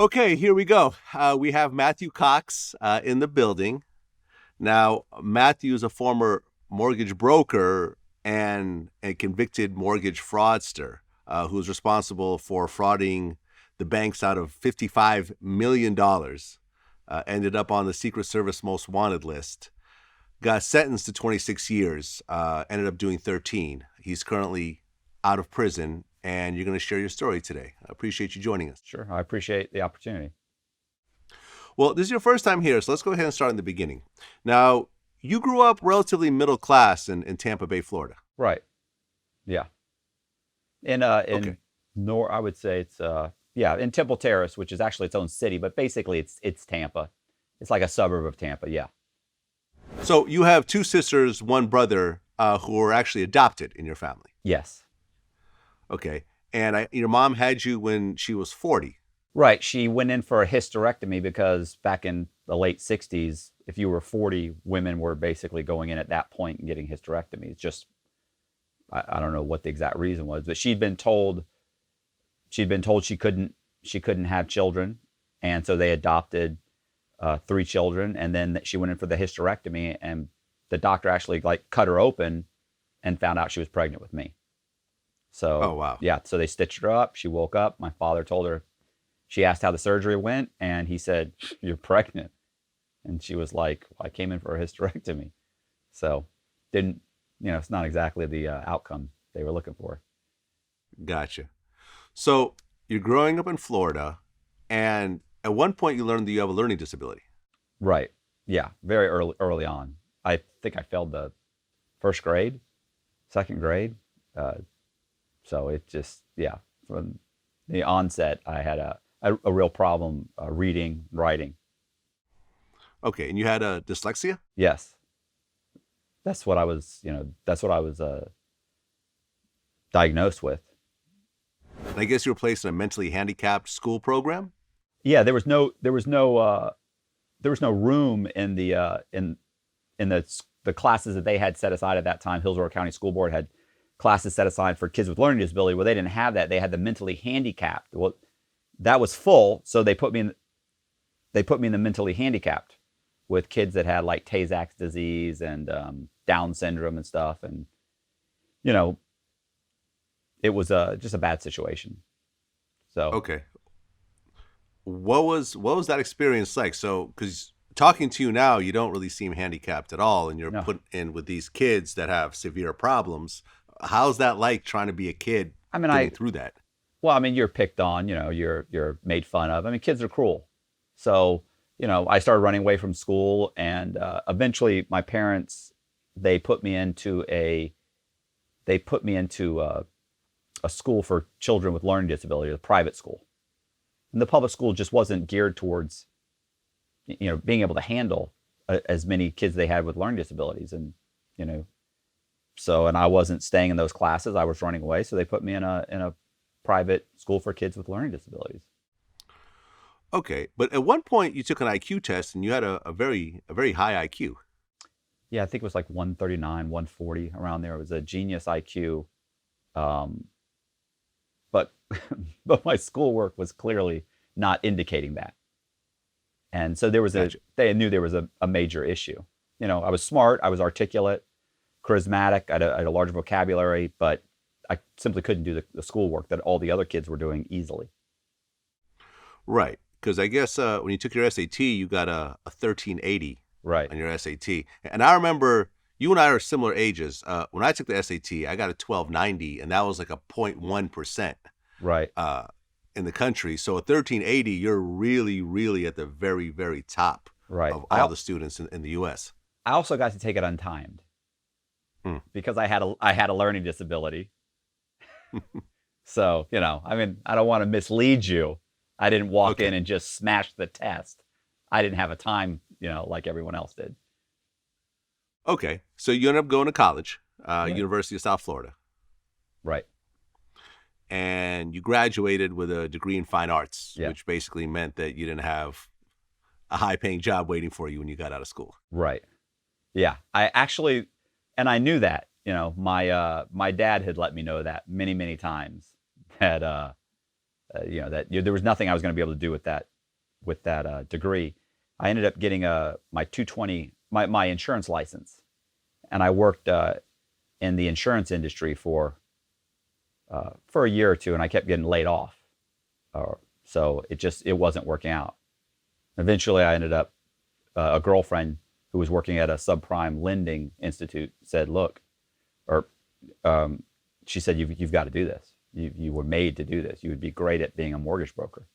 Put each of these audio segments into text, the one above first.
Okay, here we go. We have Matthew Cox in the building. Now, Matthew is a former mortgage broker and a convicted mortgage fraudster who was responsible for frauding the banks out of $55 million. Ended up on the Secret Service Most Wanted list. Got sentenced to 26 years, ended up doing 13. He's currently out of prison, and you're going to share your story today. I appreciate you joining us. Sure, I appreciate the opportunity. Well, this is your first time here, so let's go ahead and start in the beginning. Now, you grew up relatively middle class in Tampa Bay, Florida. Right. Yeah. Okay. I would say it's in Temple Terrace, which is actually its own city, but basically it's Tampa. It's like a suburb of Tampa. Yeah. So you have two sisters, one brother, who are actually adopted in your family. Yes. Okay. And your mom had you when she was 40. Right. She went in for a hysterectomy because back in the late 60s, if you were 40, women were basically going in at that point and getting hysterectomies. Just, I don't know what the exact reason was, but she'd been told she couldn't have children. And so they adopted 3 children. And then she went in for the hysterectomy, and the doctor actually cut her open and found out she was pregnant with me. So, oh, wow. Yeah. So they stitched her up. She woke up. My father told her, she asked how the surgery went, and he said, "You're pregnant." And she was like, well, "I came in for a hysterectomy." So it's not exactly the outcome they were looking for. Gotcha. So you're growing up in Florida, and at one point you learned that you have a learning disability. Right. Yeah. Very early on. I think I failed the first grade, second grade. So it just, from the onset, I had a real problem reading, writing. Okay, and you had a dyslexia? Yes. That's what I was diagnosed with. And I guess you were placed in a mentally handicapped school program? Yeah, there was no room in the classes that they had set aside at that time. Hillsborough County School Board had classes set aside for kids with learning disability. Well, they didn't have that. They had the mentally handicapped. Well, that was full, so they put me in the mentally handicapped with kids that had like Tay-Sachs disease and Down syndrome and stuff, and it was just a bad situation. So okay, what was that experience like? So, because talking to you now, you don't really seem handicapped at all, and you're put in with these kids that have severe problems. How's that like trying to be a kid? Getting through that. Well, I mean, you're picked on, you're made fun of. I mean, kids are cruel. So, I started running away from school, and eventually my parents, they put me into a school for children with learning disability, a private school. And the public school just wasn't geared towards, being able to handle as many kids they had with learning disabilities. And, and I wasn't staying in those classes. I was running away. So they put me in a private school for kids with learning disabilities. Okay, but at one point you took an IQ test and you had a very high IQ. Yeah, I think it was like 139, 140 around there. It was a genius IQ, but but my schoolwork was clearly not indicating that. And so there was they knew there was a major issue. I was smart, I was articulate, charismatic, I had a large vocabulary, but I simply couldn't do the schoolwork that all the other kids were doing easily. Right, because I guess when you took your SAT, you got a 1380 right on your SAT. And I remember you and I are similar ages. When I took the SAT, I got a 1290, and that was like a 0.1%. Right. In the country. So a 1380, you're really, really at the very, very top of all the students in the U.S. I also got to take it untimed because I had a learning disability. So, I don't want to mislead you. I didn't walk in and just smash the test. I didn't have a time, like everyone else did. Okay. So you ended up going to college, University of South Florida. Right. And you graduated with a degree in fine arts, yeah. which basically meant that you didn't have a high-paying job waiting for you when you got out of school. Right. Yeah. And I knew that. My dad had let me know that many, many times that that there was nothing I was going to be able to do with that degree, I ended up getting my 220 my insurance license, and I worked in the insurance industry for a year or two, and I kept getting laid off. So it wasn't working out. Eventually, I ended up a girlfriend who was working at a subprime lending institute said, "Look," or she said, "You've got to do this. You were made to do this. You would be great at being a mortgage broker."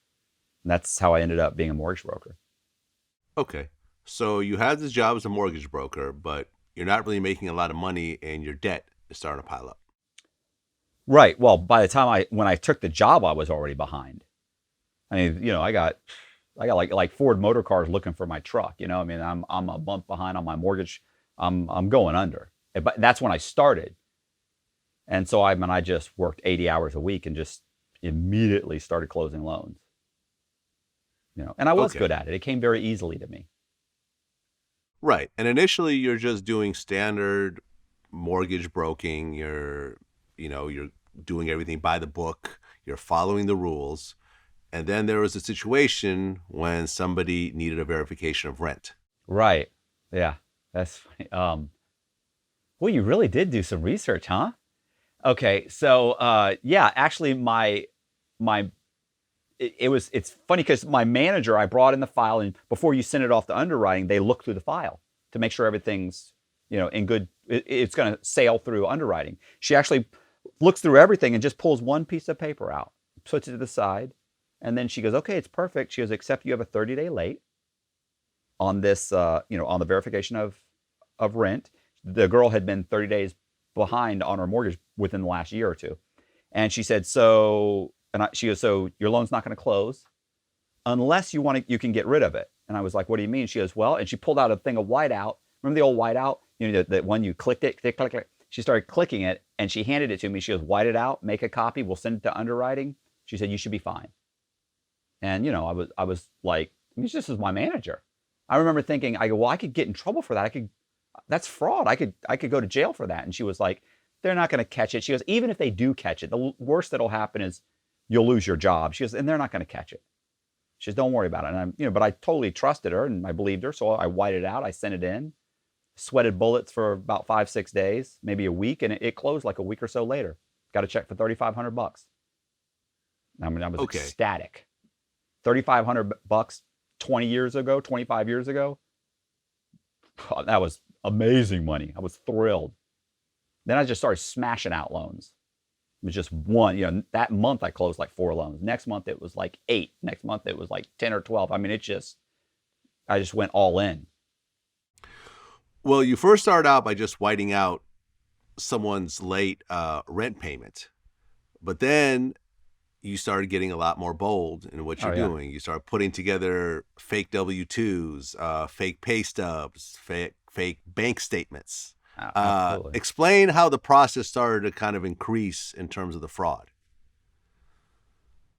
And that's how I ended up being a mortgage broker. Okay. So you had this job as a mortgage broker, but you're not really making a lot of money and your debt is starting to pile up. Right. Well, by the time when I took the job, I was already behind. I mean, I got like Ford Motor Cars looking for my truck. I mean, I'm a month behind on my mortgage. I'm going under. But that's when I started. And so I just worked 80 hours a week and just immediately started closing loans. And I was good at it. It came very easily to me. Right. And initially you're just doing standard mortgage broking. You're doing everything by the book. You're following the rules. And then there was a situation when somebody needed a verification of rent. Right. Yeah. That's funny. Well, you really did do some research, huh? Okay. So, yeah, actually it's funny because my manager, I brought in the file, and before you send it off to underwriting, they look through the file to make sure everything's, in good, it's going to sail through underwriting. She actually looks through everything and just pulls one piece of paper out, puts it to the side. And then she goes, "Okay, it's perfect." She goes, "Except you have a 30-day late on this, on the verification of rent." The girl had been 30 days behind on her mortgage within the last year or two. And she said, she goes, "So your loan's not going to close unless you can get rid of it." And I was like, "What do you mean?" She goes, "Well," and she pulled out a thing of whiteout. Remember the old whiteout? That one you clicked it, click. She started clicking it and she handed it to me. She goes, "White it out, make a copy. We'll send it to underwriting." She said, "You should be fine." And, I was like, this is my manager. I remember thinking, I go, "Well, I could get in trouble for that. That's fraud. I could go to jail for that." And she was like, "They're not going to catch it." She goes, "Even if they do catch it, the worst that'll happen is you'll lose your job." She goes, "And they're not going to catch it." She goes, "Don't worry about it." And but I totally trusted her and I believed her. So I whited it out. I sent it in, sweated bullets for about 5-6 days, maybe a week. And it closed like a week or so later. Got a check for $3,500. I mean, I was ecstatic. $3,500 25 years ago. Oh, that was amazing money. I was thrilled. Then I just started smashing out loans. It was just one, that month I closed like 4 loans. Next month it was like 8. Next month it was like 10 or 12. I mean, I just went all in. Well, you first started out by just whiting out someone's late rent payment. But then you started getting a lot more bold in what you're doing. You start putting together fake W-2s, fake pay stubs, fake bank statements. Explain how the process started to kind of increase in terms of the fraud.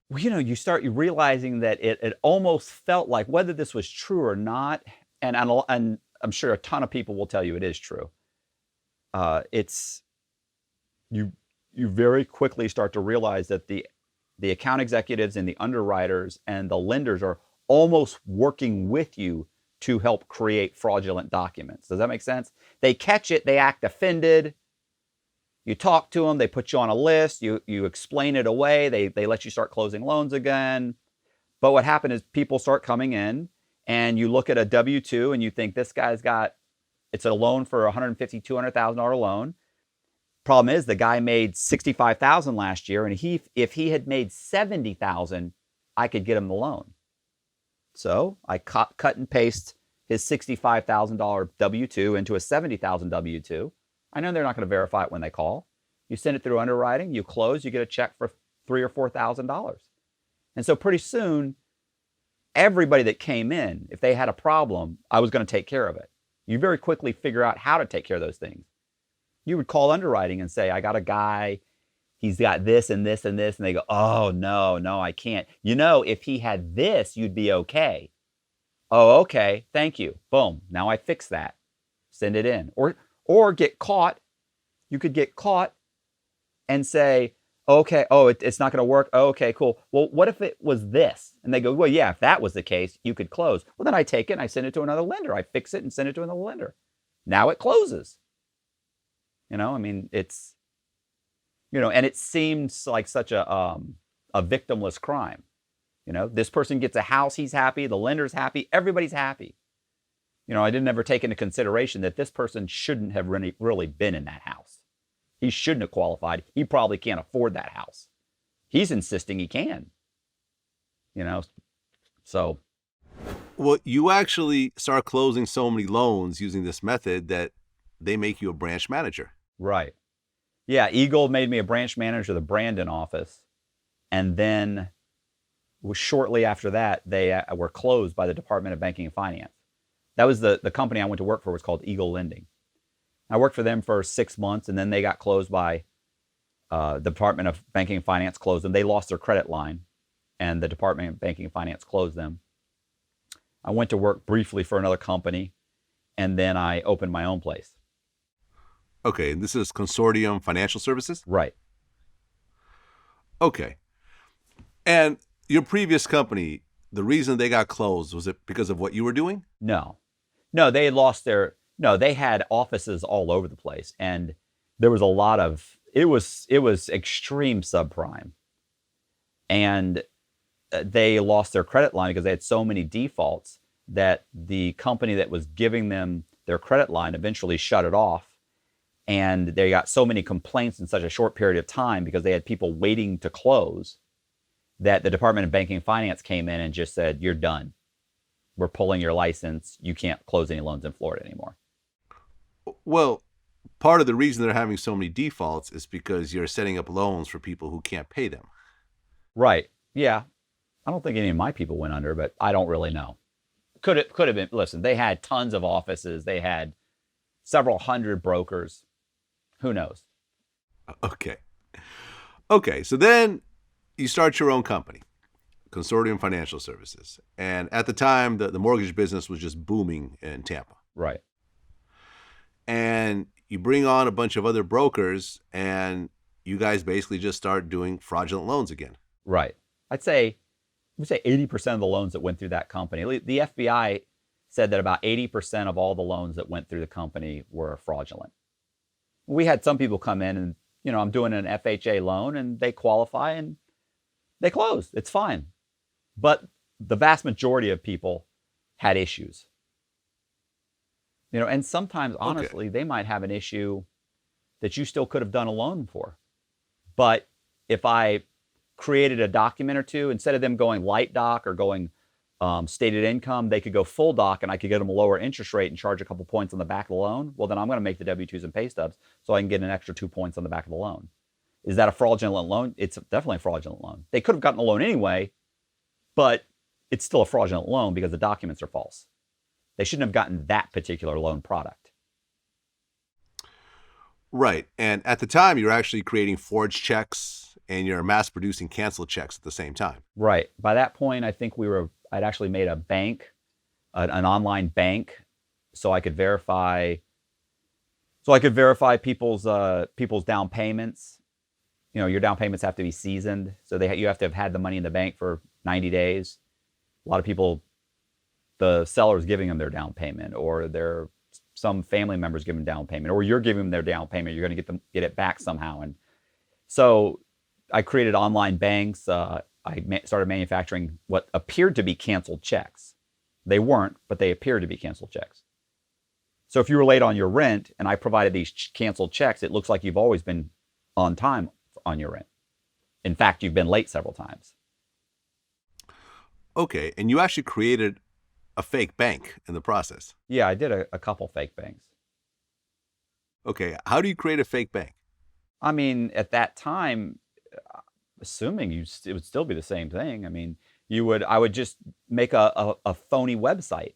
Well, you start realizing that it almost felt like, whether this was true or not, and I'm sure a ton of people will tell you it is true. You very quickly start to realize that the account executives and the underwriters and the lenders are almost working with you to help create fraudulent documents. Does that make sense? They catch it, they act offended. You talk to them, they put you on a list, you explain it away, they let you start closing loans again. But what happened is people start coming in and you look at a W-2 and you think this guy's it's a loan for $150,000, $200,000 loan. Problem is the guy made $65,000 last year, and if he had made $70,000, I could get him the loan. So I cut and paste his $65,000 W-2 into a $70,000 W-2. I know they're not going to verify it when they call. You send it through underwriting, you close, you get a check for $3,000 or $4,000. And so pretty soon, everybody that came in, if they had a problem, I was going to take care of it. You very quickly figure out how to take care of those things. You would call underwriting and say, "I got a guy, he's got this and this and this." And they go, "Oh, no, I can't. If he had this, you'd be okay." "Oh, okay, thank you." Boom, now I fix that. Send it in. Or get caught. You could get caught and say, Okay. Oh, it's not going to work. Oh, okay, cool. Well, what if it was this? And they go, well, yeah, if that was the case, you could close. Well, then I take it and I send it to another lender. I fix it and send it to another lender. Now it closes. I mean, it's, and it seems like such a victimless crime. This person gets a house, he's happy, the lender's happy, everybody's happy. I didn't ever take into consideration that this person shouldn't have really been in that house. He shouldn't have qualified. He probably can't afford that house. He's insisting he can. So. Well, you actually start closing so many loans using this method that they make you a branch manager. Right. Yeah, Eagle made me a branch manager of the Brandon office. And then shortly after that, they were closed by the Department of Banking and Finance. That was the company I went to work for was called Eagle Lending. I worked for them for 6 months, and then they got closed by the Department of Banking and Finance closed them. They lost their credit line, and the Department of Banking and Finance closed them. I went to work briefly for another company, and then I opened my own place. Okay, and this is Consortium Financial Services? Right. Okay. And your previous company, the reason they got closed, was it because of what you were doing? No, they had they had offices all over the place, and there was a lot of, it was extreme subprime. And they lost their credit line because they had so many defaults that the company that was giving them their credit line eventually shut it off. And they got so many complaints in such a short period of time because they had people waiting to close that the Department of Banking and Finance came in and just said, you're done. We're pulling your license. You can't close any loans in Florida anymore. Well, part of the reason they're having so many defaults is because you're setting up loans for people who can't pay them. Right. Yeah. I don't think any of my people went under, but I don't really know. Could have been. Listen, they had tons of offices. They had several hundred brokers. Who knows? Okay. So then you start your own company, Consortium Financial Services. And at the time, the mortgage business was just booming in Tampa. Right. And you bring on a bunch of other brokers, and you guys basically just start doing fraudulent loans again. Right. I would say 80% of the loans that went through that company, the FBI said that about 80% of all the loans that went through the company were fraudulent. We had some people come in and, I'm doing an FHA loan and they qualify and they close. It's fine. But the vast majority of people had issues. And sometimes, honestly, they might have an issue that you still could have done a loan for. But if I created a document or two, instead of them going light doc or going stated income, they could go full doc and I could get them a lower interest rate and charge a couple points on the back of the loan. Well, then I'm going to make the W-2s and pay stubs so I can get an extra 2 points on the back of the loan. Is that a fraudulent loan? It's definitely a fraudulent loan. They could have gotten a loan anyway, but it's still a fraudulent loan because the documents are false. They shouldn't have gotten that particular loan product. Right. And at the time, you're actually creating forged checks and you're mass producing canceled checks at the same time. Right. By that point, I think I'd actually made a bank, an online bank, so I could verify people's down payments. Your down payments have to be seasoned, so you have to have had the money in the bank for 90 days. A lot of people, the seller's giving them their down payment, or some family members giving down payment, or you're giving them their down payment. You're going to get it back somehow. And so I created online banks. I started manufacturing what appeared to be canceled checks. They weren't, but they appeared to be canceled checks. So if you were late on your rent and I provided these canceled checks, it looks like you've always been on time on your rent. In fact, you've been late several times. Okay, and you actually created a fake bank in the process. Yeah, I did a couple fake banks. Okay, how do you create a fake bank? I mean, at that time, assuming it would still be the same thing. I mean, I would just make a phony website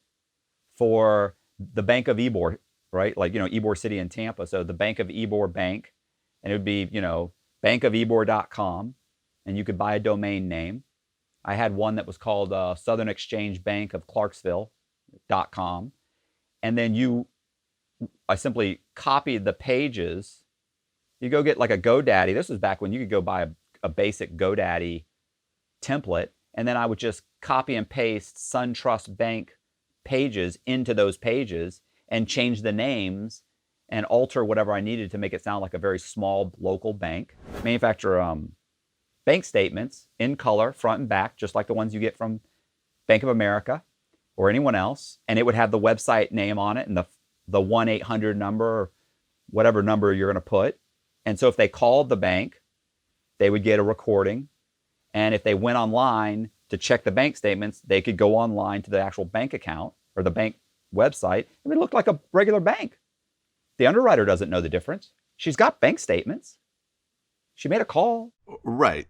for the Bank of Ybor, right? Like, Ybor City in Tampa. So the Bank of Ybor Bank, and it would be, bankofybor.com, and you could buy a domain name. I had one that was called Southern Exchange Bank of Clarksville.com. And then I simply copied the pages. You go get like a GoDaddy. This was back when you could go buy a basic GoDaddy template, and then I would just copy and paste SunTrust Bank pages into those pages and change the names and alter whatever I needed to make it sound like a very small local bank. Manufacture bank statements in color, front and back, just like the ones you get from Bank of America or anyone else, and it would have the website name on it and the 1-800 number or whatever number you're going to put. And so if they called the bank, they would get a recording. And if they went online to check the bank statements, they could go online to the actual bank account or the bank website, and it looked like a regular bank. The underwriter doesn't know the difference. She's got bank statements. She made a call. Right.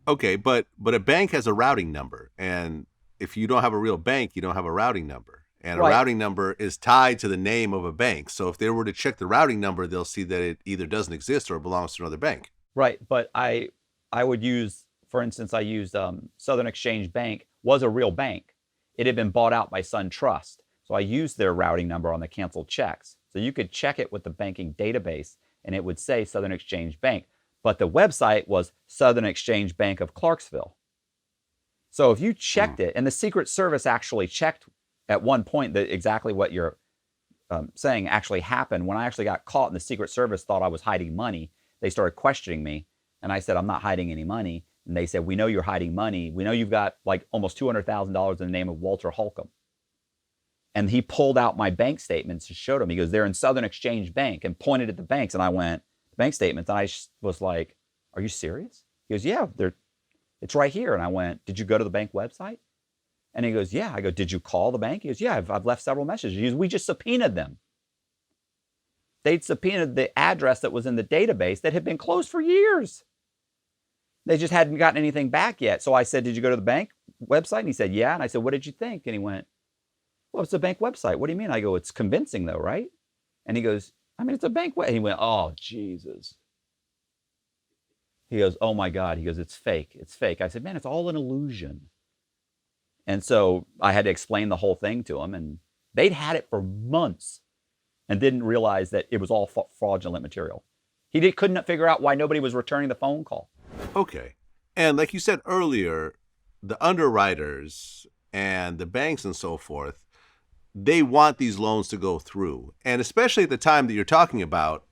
Okay, but a bank has a routing number, and if you don't have a real bank, you don't have a routing number. And a Right. routing number is tied to the name of a bank. So if they were to check the routing number, they'll see that it either doesn't exist or belongs to another bank. Right, but I would use, for instance, I used Southern Exchange Bank was a real bank. It had been bought out by SunTrust. So I used their routing number on the canceled checks. So you could check it with the banking database, and it would say Southern Exchange Bank. But the website was Southern Exchange Bank of Clarksville. So if you checked it, and the Secret Service actually checked at one point that exactly what you're saying actually happened. When I actually got caught and the Secret Service thought I was hiding money, they started questioning me. And I said, I'm not hiding any money. And they said, we know you're hiding money. We know you've got like almost $200,000 in the name of Walter Holcomb. And he pulled out my bank statements and showed them. He goes, they're in Southern Exchange Bank, and pointed at the banks. And I went, bank statements. And I was like, are you serious? He goes, yeah, it's right here. And I went, did you go to the bank website? And he goes, yeah. I go, did you call the bank? He goes, yeah, I've left several messages. He goes, we just subpoenaed them. They'd subpoenaed the address that was in the database that had been closed for years. They just hadn't gotten anything back yet. So I said, did you go to the bank website? And he said, yeah. And I said, what did you think? And he went, well, it's a bank website. What do you mean? I go, it's convincing though, right? And he goes, I mean, it's a bank website. And he went, oh, Jesus. He goes, oh my God. He goes, it's fake. It's fake. I said, man, it's all an illusion. And so I had to explain the whole thing to him, and they'd had it for months and didn't realize that it was all fraudulent material. He couldn't figure out why nobody was returning the phone call. Okay. And like you said earlier, the underwriters and the banks and so forth, they want these loans to go through. And especially at the time that you're talking about,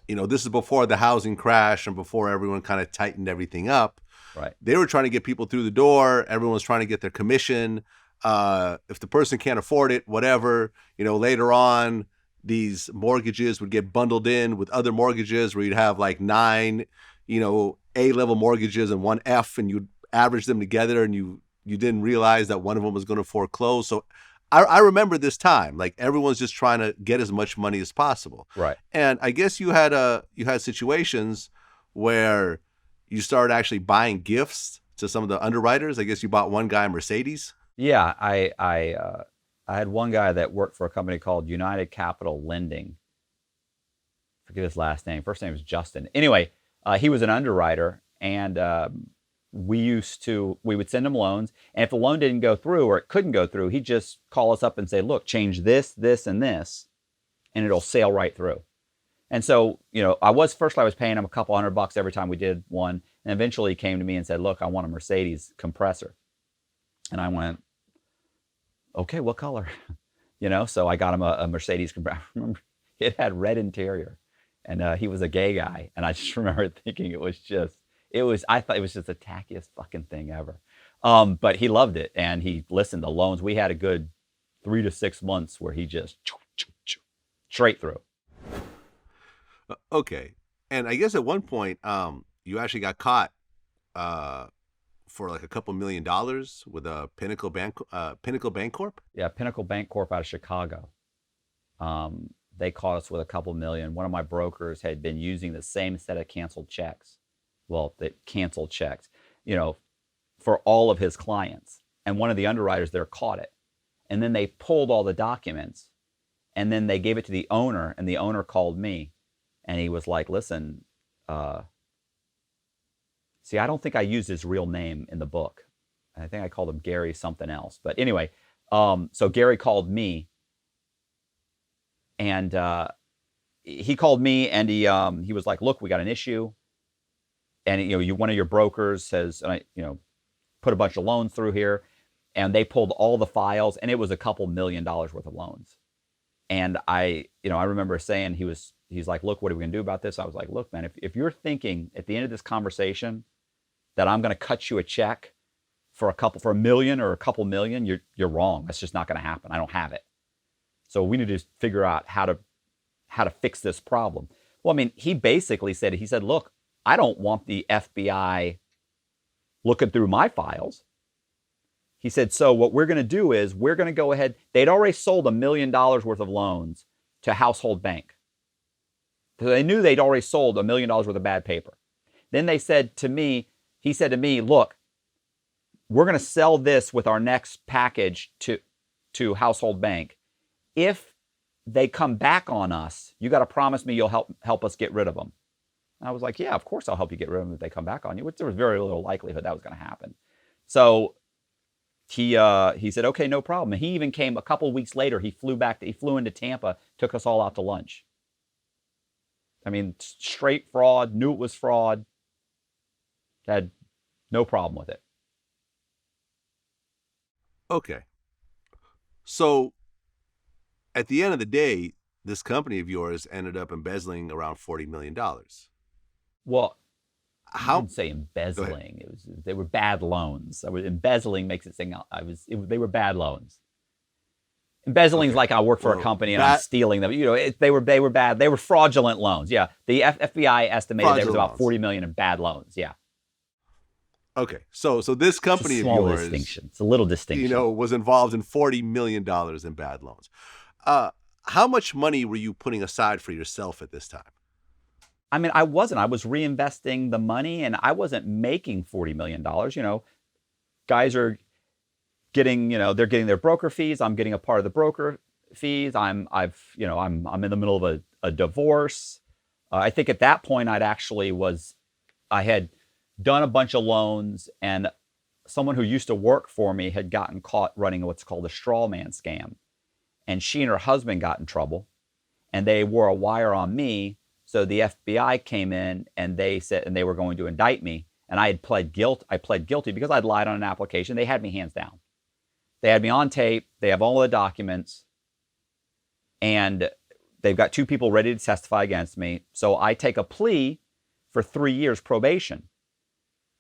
this is before the housing crash and before everyone kind of tightened everything up. Right. They were trying to get people through the door. Everyone was trying to get their commission. If the person can't afford it, whatever, later on, these mortgages would get bundled in with other mortgages where you'd have like 9, A-level mortgages and 1 F, and you'd average them together, and you didn't realize that one of them was going to foreclose. So I remember this time, like everyone's just trying to get as much money as possible. Right. And I guess you had situations where you started actually buying gifts to some of the underwriters. I guess you bought one guy a Mercedes. Yeah, I had one guy that worked for a company called United Capital Lending. Forget his last name. First name was Justin. Anyway, he was an underwriter, and we would send him loans, and if the loan didn't go through or it couldn't go through, he'd just call us up and say, look, change this, this, and this, and it'll sail right through. And so, I was paying him a couple $100 every time we did one, and eventually he came to me and said, look, I want a Mercedes compressor. And I went, okay, what color? So I got him a Mercedes compressor. I remember it had red interior, and he was a gay guy. And I just remember thinking I thought it was just the tackiest fucking thing ever. But he loved it, and he listened to loans. We had a good 3 to 6 months where he just straight through. Okay. And I guess at one point, you actually got caught for like a couple $1 million with a Pinnacle Bank Corp. Yeah, Pinnacle Bank Corp out of Chicago. They caught us with a couple million. One of my brokers had been using the same set of canceled checks. Well, the canceled checks, for all of his clients. And one of the underwriters there caught it. And then they pulled all the documents, and then they gave it to the owner, and the owner called me. And he was like, listen, see, I don't think I used his real name in the book. I think I called him Gary something else. But anyway, so Gary called me, and he called me, and he was like, look, we got an issue. and one of your brokers says, and put a bunch of loans through here, and they pulled all the files, and it was a couple $1,000,000 worth of loans. And I remember saying, he's like, look, what are we gonna do about this? I was like, look, man, if you're thinking at the end of this conversation that I'm gonna cut you a check for $1 million or a couple million, you're wrong. That's just not gonna happen. I don't have it. So we need to figure out how to fix this problem. Well, I mean, he basically said, look, I don't want the FBI looking through my files. He said, so what we're going to do is we're going to go ahead. They'd already sold $1 million worth of loans to Household Bank. So they knew they'd already sold $1 million worth of bad paper. Then he said to me, look, we're going to sell this with our next package to Household Bank. If they come back on us, you got to promise me you'll help us get rid of them. And I was like, yeah, of course I'll help you get rid of them if they come back on you, which there was very little likelihood that was going to happen. So he said, okay, no problem. And he even came a couple weeks later. He flew into Tampa, took us all out to lunch. I mean, straight fraud, knew it was fraud, had no problem with it. Okay. So at the end of the day, this company of yours ended up embezzling around $40 million. Well, I wouldn't say embezzling. They were bad loans. Embezzling makes it seem they were bad loans. Embezzling is like I work for a company and I'm stealing them. They were bad. They were fraudulent loans. Yeah, the FBI estimated there was about $40 million in bad loans. Yeah. Okay, so this company of yours, distinction. It's a little distinction. Was involved in $40 million in bad loans. How much money were you putting aside for yourself at this time? I mean, I wasn't. I was reinvesting the money, and I wasn't making $40 million. Guys are getting, they're getting their broker fees. I'm getting a part of the broker fees. I'm in the middle of a divorce. I think at that point I had done a bunch of loans, and someone who used to work for me had gotten caught running what's called a straw man scam. And she and her husband got in trouble, and they wore a wire on me. So the FBI came in and they were going to indict me. And I pled guilty because I'd lied on an application. They had me hands down. They had me on tape. They have all of the documents. And they've got 2 people ready to testify against me. So I take a plea for 3 years probation.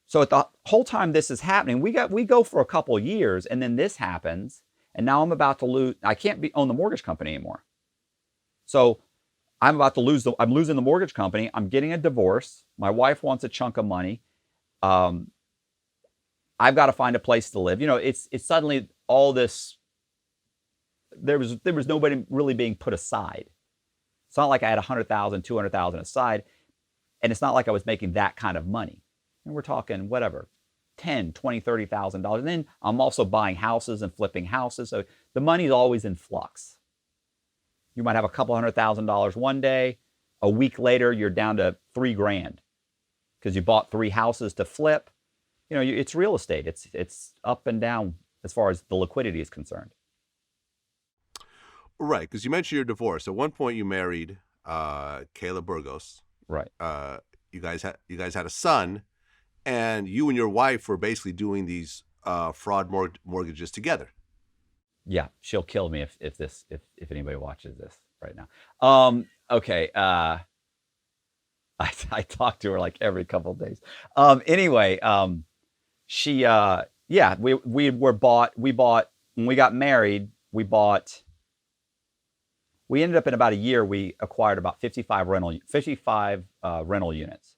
So at the whole time this is happening, we go for a couple years, and then this happens. And now I'm about to lose. I can't own the mortgage company anymore. So I'm about to I'm losing the mortgage company. I'm getting a divorce. My wife wants a chunk of money. I've got to find a place to live. It's suddenly all this. There was nobody really being put aside. It's not like I had $100,000, $200,000 aside, and it's not like I was making that kind of money. And we're talking whatever, $10,000, $20,000, $30,000. And then I'm also buying houses and flipping houses. So the money's always in flux. You might have a couple $100,000 one day. A week later, you're down to $3,000 because you bought 3 houses to flip. It's real estate. It's up and down as far as the liquidity is concerned. Right, because you mentioned your divorce. At one point, you married Kayla Burgos. Right. You guys had a son. And you and your wife were basically doing these fraud mortgages together. Yeah, she'll kill me if anybody watches this right now. Okay. I talk to her like every couple of days. Anyway, she we bought when we got married. We ended up in about a year. We acquired about 55 rental units.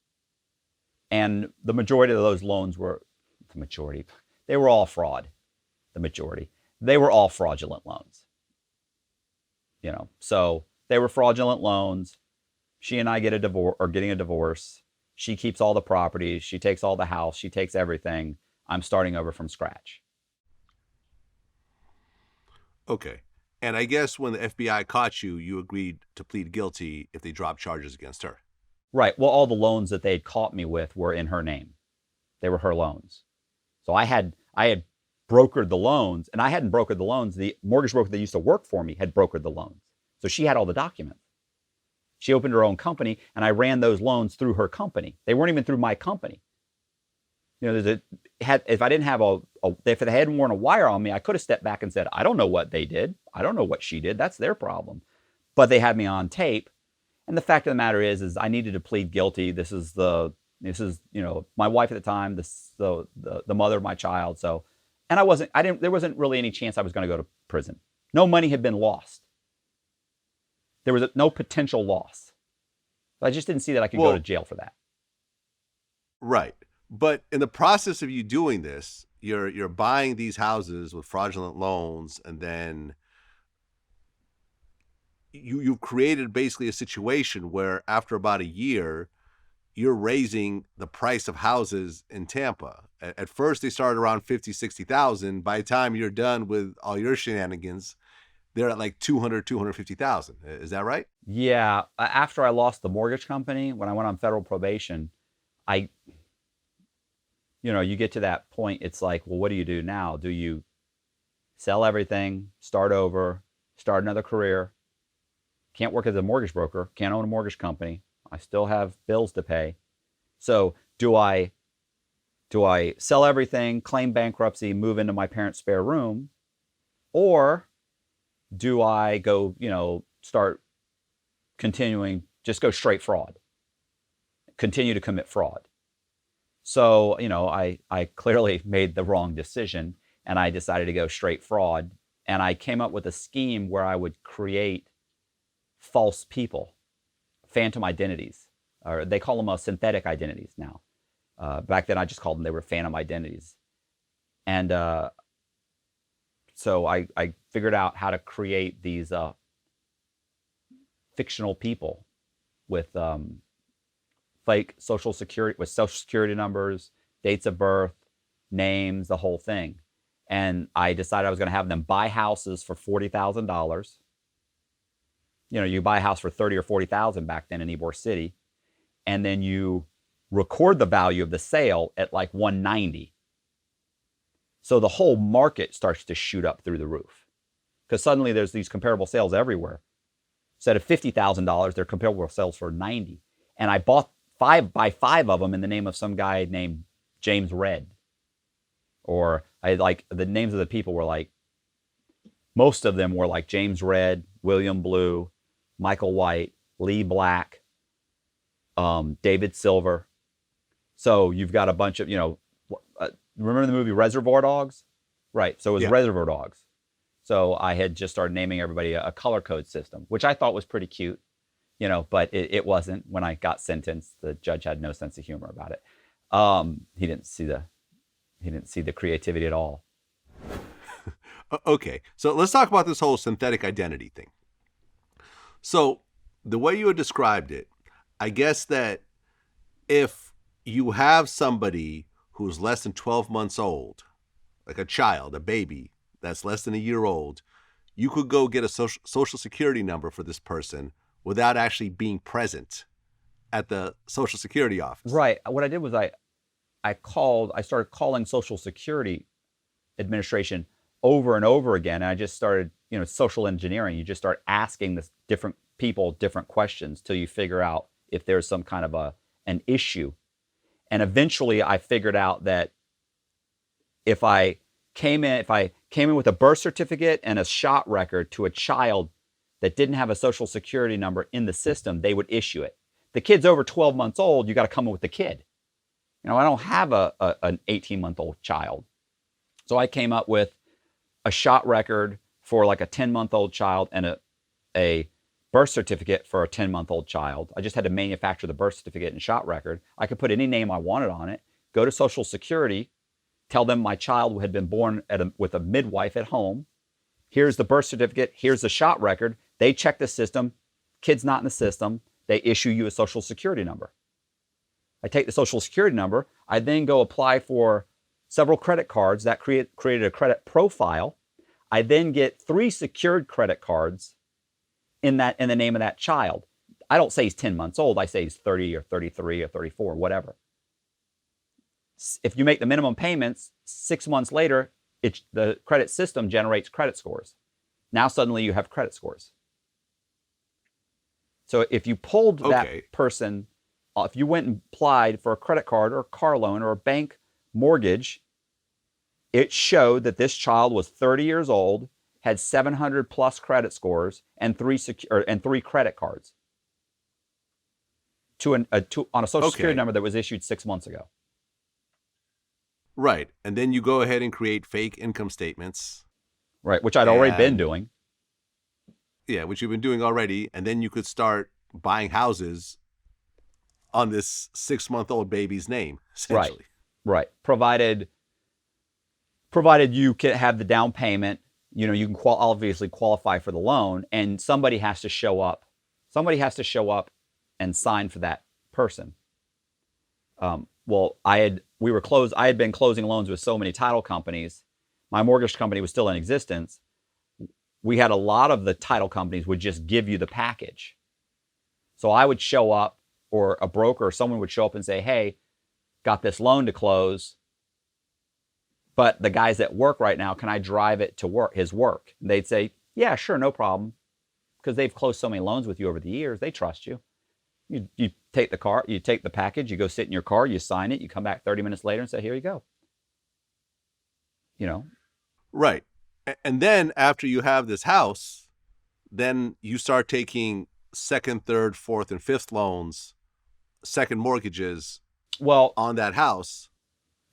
And the majority of those loans they were all fraud. They were all fraudulent loans. So they were fraudulent loans. She and I getting a divorce. She keeps all the properties. She takes all the house. She takes everything. I'm starting over from scratch. Okay. And I guess when the FBI caught you, you agreed to plead guilty if they dropped charges against her. Right. Well, all the loans that they had caught me with were in her name. They were her loans. So I had brokered the loans, and I hadn't brokered the loans. The mortgage broker that used to work for me had brokered the loans. So she had all the documents. She opened her own company, and I ran those loans through her company. They weren't even through my company. You know, if I didn't have if they hadn't worn a wire on me, I could have stepped back and said, I don't know what they did. I don't know what she did. That's their problem. But they had me on tape. And the fact of the matter is I needed to plead guilty. This is my wife at the time, the mother of my child. So, and there wasn't really any chance I was going to go to prison. No money had been lost. There was no potential loss. I just didn't see that I could go to jail for that. Right. But in the process of you doing this, you're buying these houses with fraudulent loans, and then you've created basically a situation where after about a year, you're raising the price of houses in Tampa. At first, they started around 50, 60,000. By the time you're done with all your shenanigans, they're at like 200, 250,000. Is that right? Yeah. After I lost the mortgage company, when I went on federal probation, you get to that point, it's like, well, what do you do now? Do you sell everything, start over, start another career? Can't work as a mortgage broker, can't own a mortgage company. I still have bills to pay. So do I sell everything, claim bankruptcy, move into my parents' spare room? Or do I go, start continuing, just go straight fraud, continue to commit fraud? So, I clearly made the wrong decision, and I decided to go straight fraud. And I came up with a scheme where I would create false people, phantom identities, or they call them synthetic identities now. Back then, I just called them, they were phantom identities. And so I figured out how to create these fictional people with fake social security numbers, dates of birth, names, the whole thing. And I decided I was going to have them buy houses for $40,000. You buy a house for $30,000 or $40,000 back then in Ybor City, and then you record the value of the sale at like $190,000. So the whole market starts to shoot up through the roof, because suddenly there's these comparable sales everywhere. Instead of $50,000, they're comparable sales for $90,000. And I bought five of them in the name of some guy named James Red. Or the names of the people were like, most of them were like James Red, William Blue, Michael White, Lee Black, David Silver. So you've got a bunch of, remember the movie Reservoir Dogs? Right. So it was Reservoir Dogs. So I had just started naming everybody a color code system, which I thought was pretty cute, but it wasn't. When I got sentenced, the judge had no sense of humor about it. He didn't see the creativity at all. Okay, so let's talk about this whole synthetic identity thing. So the way you had described it, I guess that if you have somebody who's less than 12 months old, like a child, a baby that's less than a year old, you could go get a social security number for this person without actually being present at the Social Security office. Right. What I did was I started calling Social Security Administration over and over again. And I just started, social engineering. You just start asking this different people different questions till you figure out if there's some kind of an issue. And eventually I figured out that if I came in with a birth certificate and a shot record to a child that didn't have a Social Security number in the system, they would issue it. The kid's over 12 months old, you got to come in with the kid. I don't have an 18-month-old child. So I came up with a shot record for like a 10-month-old child and a birth certificate for a 10-month-old child. I just had to manufacture the birth certificate and shot record. I could put any name I wanted on it, go to Social Security, tell them my child had been born with a midwife at home. Here's the birth certificate. Here's the shot record. They check the system. Kid's not in the system. They issue you a Social Security number. I take the Social Security number. I then go apply for several credit cards. That created a credit profile. I then get 3 secured credit cards in the name of that child. I don't say he's 10 months old. I say he's 30 or 33 or 34, whatever. If you make the minimum payments, 6 months later, the credit system generates credit scores. Now suddenly you have credit scores. So if you pulled that Okay. person, if you went and applied for a credit card or a car loan or a bank mortgage, it showed that this child was 30 years old, had 700 plus credit scores, and three credit cards on a social security Okay. number that was issued 6 months ago. Right. And then you go ahead and create fake income statements. Right, which I'd already been And doing. yeah, which you've been doing already. And then you could start buying houses on this 6-month-old baby's name, essentially. Right. Provided you can have the down payment, you can obviously qualify for the loan, and somebody has to show up. Somebody has to show up and sign for that person. Well, I had been closing loans with so many title companies. My mortgage company was still in existence. We had a lot of the title companies would just give you the package. So I would show up, or a broker or someone would show up and say, hey, got this loan to close, but the guy's at work right now. Can I drive it to his work? And they'd say, yeah, sure, no problem. Because they've closed so many loans with you over the years, they trust you. You take the package, you go sit in your car, you sign it, you come back 30 minutes later and say, here you go. Right. And then after you have this house, then you start taking second, third, fourth, and fifth loans, second mortgages on that house.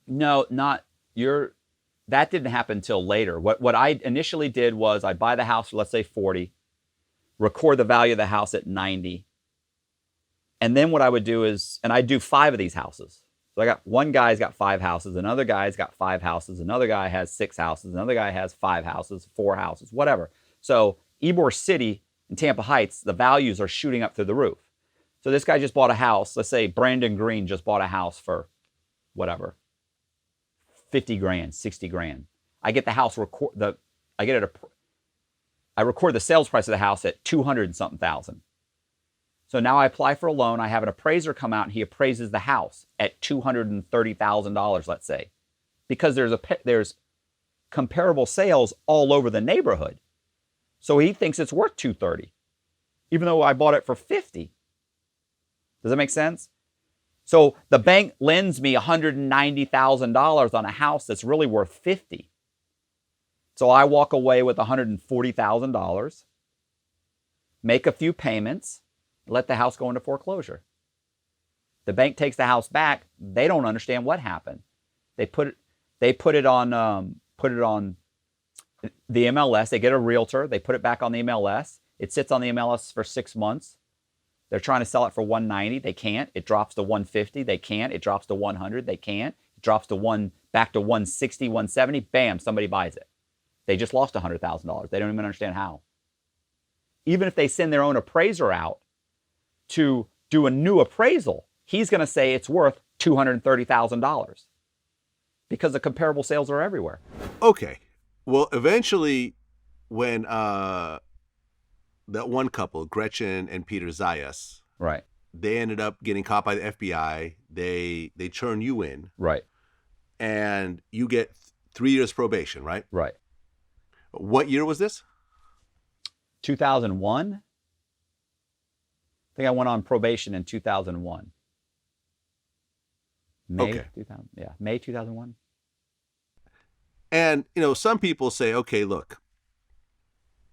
No, that didn't happen until later. What I initially did was I'd buy the house for, let's say, 40, record the value of the house at 90. And then what I would do is, and I'd do 5 of these houses. So I got one guy's got 5 houses, another guy's got 5 houses, another guy has 6 houses, another guy has 5 houses, 4 houses, whatever. So Ybor City and Tampa Heights, the values are shooting up through the roof. So this guy just bought a house. Let's say Brandon Green just bought a house for whatever, 50 grand, 60 grand. I get the house I record the sales price of the house at 200 and something thousand. So now I apply for a loan. I have an appraiser come out and he appraises the house at $230,000, let's say, because there's comparable sales all over the neighborhood. So he thinks it's worth 230, even though I bought it for 50. Does that make sense? So the bank lends me $190,000 on a house that's really worth 50. So I walk away with $140,000, make a few payments, let the house go into foreclosure. The bank takes the house back. They don't understand what happened. They put it on the MLS. They get a realtor. They put it back on the MLS. It sits on the MLS for 6 months. They're trying to sell it for 190. They can't. It drops to 150. They can't. It drops to 100. They can't. It drops to back to 160, 170. Bam, somebody buys it. They just lost $100,000. They don't even understand how. Even if they send their own appraiser out to do a new appraisal, he's going to say it's worth $230,000 because the comparable sales are everywhere. Okay. Well, eventually, when that one couple, Gretchen and Peter Zayas, Right. they ended up getting caught by the FBI. They turn you in. Right. And you get 3 years probation, right? Right. What year was this? 2001. I think I went on probation in 2001. May 2001. And, some people say, okay, look,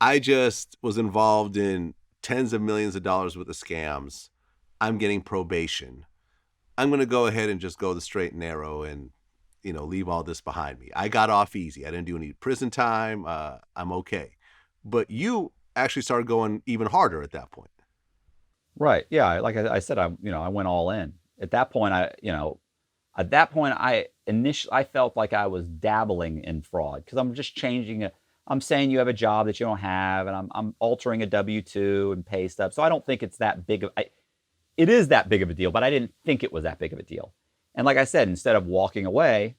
I just was involved in tens of millions of dollars worth of scams. I'm getting probation. I'm going to go ahead and just go the straight and narrow and, leave all this behind me. I got off easy. I didn't do any prison time. I'm okay. But you actually started going even harder at that point. Right. Yeah. Like I said, I went all in. At that point, I felt like I was dabbling in fraud because I'm just changing it. I'm saying you have a job that you don't have, and I'm altering a W-2 and pay stub. So I don't think it's that big of it is that big of a deal, but I didn't think it was that big of a deal. And like I said, instead of walking away,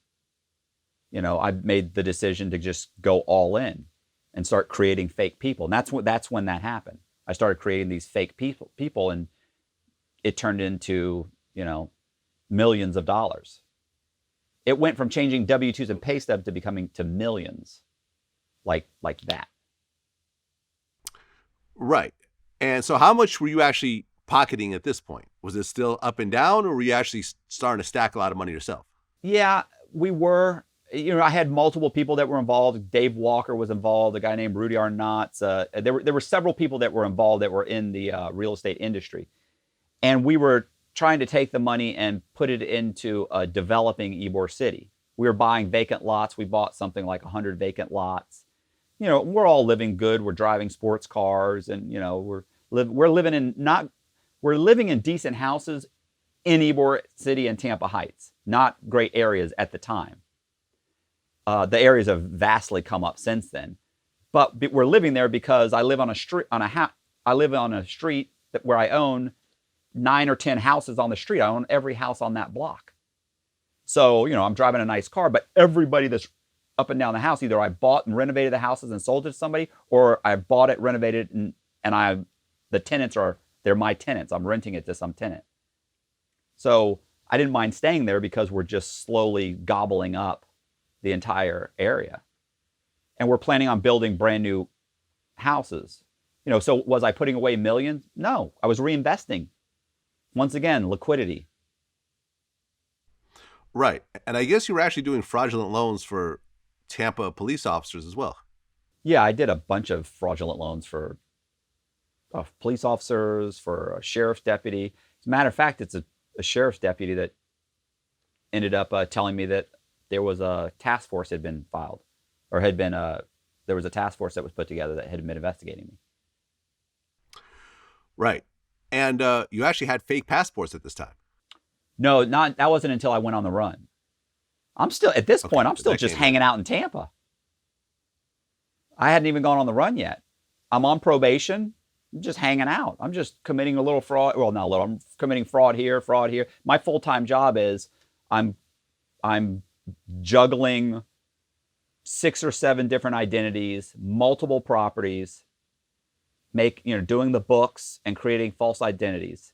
I made the decision to just go all in and start creating fake people. And that's when that happened. I started creating these fake people, and it turned into, millions of dollars. It went from changing W-2s and pay stubs to becoming to millions, like that. Right. And so how much were you actually pocketing at this point? Was it still up and down, or were you actually starting to stack a lot of money yourself? Yeah, we were. I had multiple people that were involved. Dave Walker was involved. A guy named Rudy Arnotts. There were several people that were involved that were in the real estate industry, and we were trying to take the money and put it into developing Ybor City. We were buying vacant lots. We bought something like 100 vacant lots. We're all living good. We're driving sports cars, and we're living in decent houses in Ybor City and Tampa Heights. Not great areas at the time. The areas have vastly come up since then, but we're living there because I live on a street where I own 9 or 10 houses on the street. I own every house on that block. So, I'm driving a nice car, but everybody that's up and down the house, either I bought and renovated the houses and sold it to somebody, or I bought it, renovated, and the tenants they're my tenants. I'm renting it to some tenant. So I didn't mind staying there because we're just slowly gobbling up the entire area. And we're planning on building brand new houses. So was I putting away millions? No, I was reinvesting. Once again, liquidity. Right. And I guess you were actually doing fraudulent loans for Tampa police officers as well. Yeah, I did a bunch of fraudulent loans for police officers, for a sheriff's deputy. As a matter of fact, it's a sheriff's deputy that ended up telling me that there was a task force had been filed, or there was a task force that was put together that had been investigating me. Right. And you actually had fake passports at this time. No, that wasn't until I went on the run. I'm still, at this point, I'm still just hanging out in Tampa. I hadn't even gone on the run yet. I'm on probation. I'm just hanging out. I'm just committing a little fraud. Well, not a little. I'm committing fraud here, fraud here. My full-time job is I'm juggling 6 or 7 different identities, multiple properties, doing the books and creating false identities,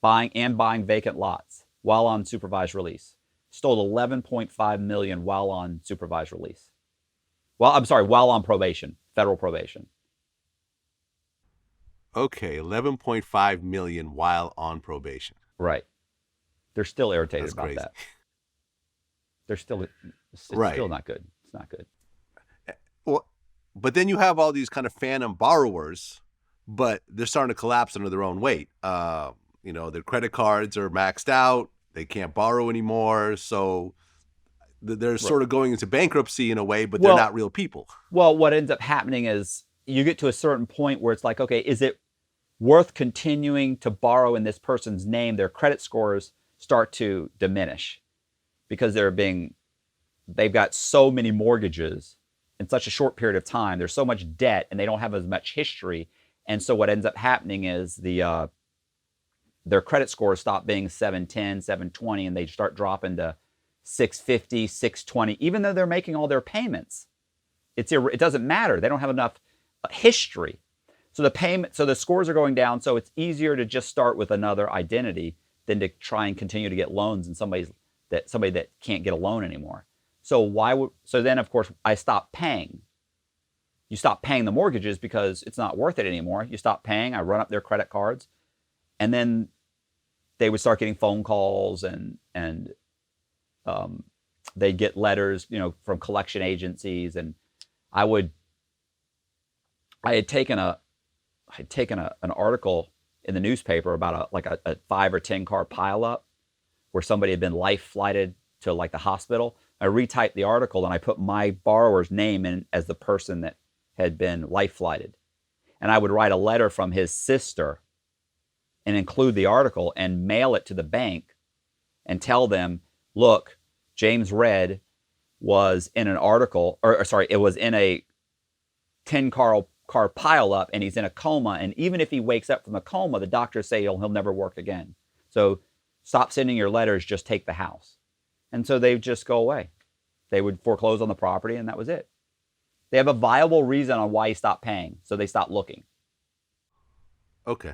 buying vacant lots while on supervised release. Stole $11.5 million while on supervised release. While on probation, federal probation. Okay, $11.5 million while on probation. Right. They're still irritated about crazy. that. It's right. Still not good. It's not good. Well, but then you have all these kind of phantom borrowers, but they're starting to collapse under their own weight. Their credit cards are maxed out. They can't borrow anymore. So they're sort of going into bankruptcy in a way, but they're not real people. Well, what ends up happening is you get to a certain point where it's like, okay, is it worth continuing to borrow in this person's name? Their credit scores start to diminish because they've got so many mortgages in such a short period of time. There's so much debt and they don't have as much history. And so what ends up happening is their credit scores stop being 710, 720, and they start dropping to 650, 620, even though they're making all their payments. It doesn't matter. They don't have enough history. So the scores are going down. So it's easier to just start with another identity than to try and continue to get loans and somebody that can't get a loan anymore. So then of course I stopped paying. You stop paying the mortgages because it's not worth it anymore. You stop paying. I run up their credit cards, and then they would start getting phone calls and they'd get letters, from collection agencies, and I had taken an article in the newspaper about a 5 or 10 car pileup where somebody had been life flighted to the hospital. I retyped the article and I put my borrower's name in as the person that had been life flighted. And I would write a letter from his sister and include the article and mail it to the bank and tell them, look, James Red was in an article, it was in a 10 car pileup and he's in a coma. And even if he wakes up from the coma, the doctors say he'll never work again. So stop sending your letters, just take the house. And so they'd just go away. They would foreclose on the property and that was it. They have a viable reason on why he stopped paying. So they stopped looking. Okay.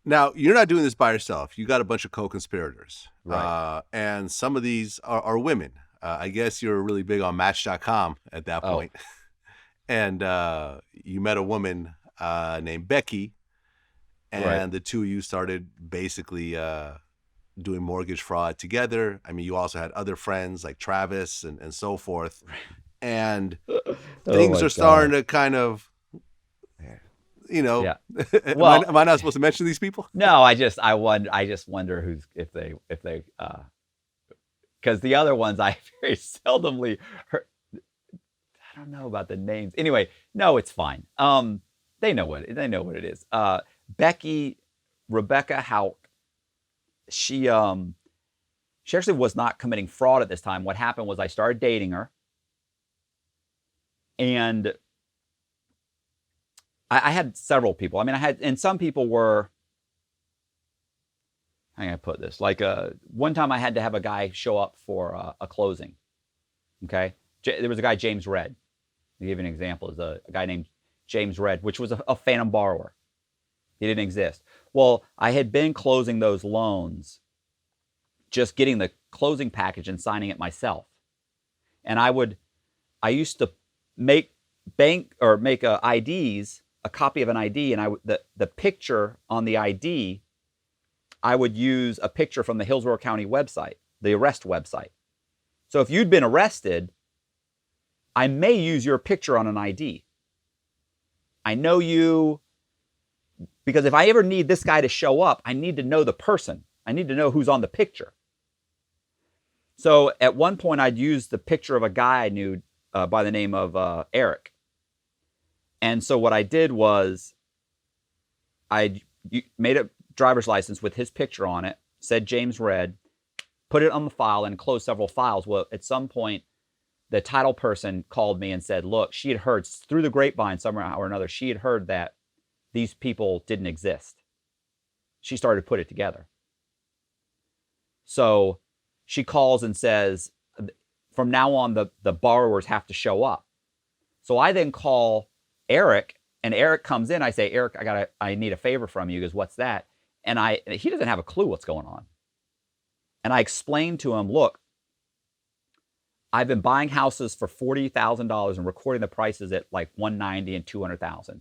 Now, you're not doing this by yourself. You got a bunch of co-conspirators. Right. And some of these are women. I guess you're really big on Match.com at that point. And you met a woman named Becky, Right. and the two of you started basically doing mortgage fraud together. I mean, you also had other friends like Travis and so forth. And Oh things my are starting God. to kind of, you know, Yeah. Well, am I not supposed to mention these people? no, I just wonder who's if they because the other ones I very seldomly heard. I don't know about the names. Anyway, no, it's fine. They know what it is. Rebecca Hauk, she she actually was not committing fraud at this time. What happened was I started dating her, and I had several people. I mean, and some people were. How can I put this? Like one time I had to have a guy show up for a closing. Okay, there was a guy, James Red. To give you an example, is a guy named James Red, which was a phantom borrower. He didn't exist. Well, I had been closing those loans, just getting the closing package and signing it myself. And I used to make IDs, a copy of an ID, and the picture on the ID, I would use a picture from the Hillsborough County website, the arrest website. So if you'd been arrested, I may use your picture on an ID. I know you, because if I ever need this guy to show up, I need to know the person. I need to know who's on the picture. So at one point, I'd use the picture of a guy I knew by the name of Eric. And so what I did was I made a driver's license with his picture on it, said James Red, put it on the file and closed several files. Well, at some point, the title person called me and said, look, she had heard through the grapevine somehow or another, she had heard that these people didn't exist. She started to put it together. So she calls and says, from now on, the borrowers have to show up. So I then call Eric, and Eric comes in. I say, Eric, I need a favor from you. He goes, what's that? And he doesn't have a clue what's going on. And I explained to him, look, I've been buying houses for $40,000 and recording the prices at like $190,000 and $200,000.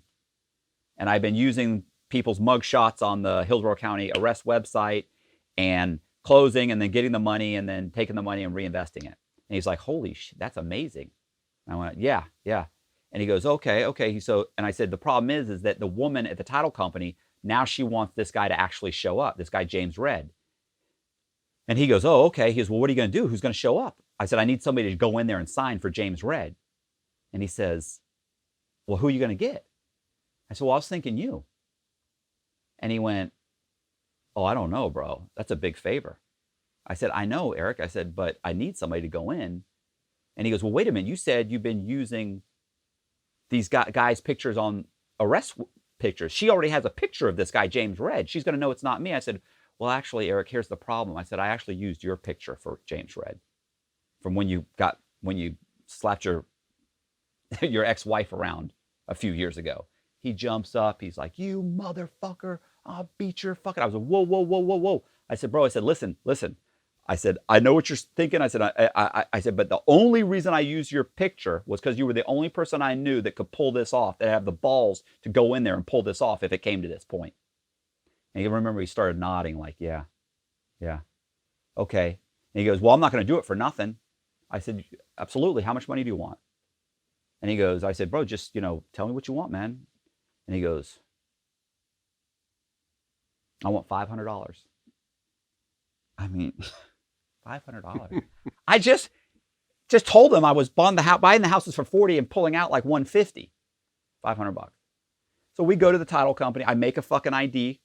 And I've been using people's mug shots on the Hillsborough County arrest website and closing and then getting the money and then taking the money and reinvesting it. And he's like, holy shit, that's amazing. And I went, yeah. And he goes, okay. And I said, the problem is that the woman at the title company, now she wants this guy to actually show up, this guy, James Red. And he goes, oh, okay. He goes, well, what are you going to do? Who's going to show up? I said, I need somebody to go in there and sign for James Red. And he says, well, who are you going to get? I said, well, I was thinking you. And he went, oh, I don't know, bro. That's a big favor. I said, I know, Eric. I said, but I need somebody to go in. And he goes, well, wait a minute. You said you've been using these guys' pictures on arrest pictures. She already has a picture of this guy, James Red. She's going to know it's not me. I said, well, actually, Eric, here's the problem. I said, I actually used your picture for James Red from when you slapped your ex-wife around a few years ago. He jumps up. He's like, you motherfucker, I'll beat your fucking. I was like, whoa. I said, bro, I said, listen. I said, I know what you're thinking. I said, I said, but the only reason I used your picture was because you were the only person I knew that could pull this off, that have the balls to go in there and pull this off if it came to this point. And you remember he started nodding like, yeah, okay. And he goes, well, I'm not going to do it for nothing. I said, absolutely. How much money do you want? And he goes, I said, bro, just, tell me what you want, man. And he goes, I want $500. I mean, $500. I just told him I was buying the houses for 40 and pulling out like 150, $500. So we go to the title company. I make a fucking ID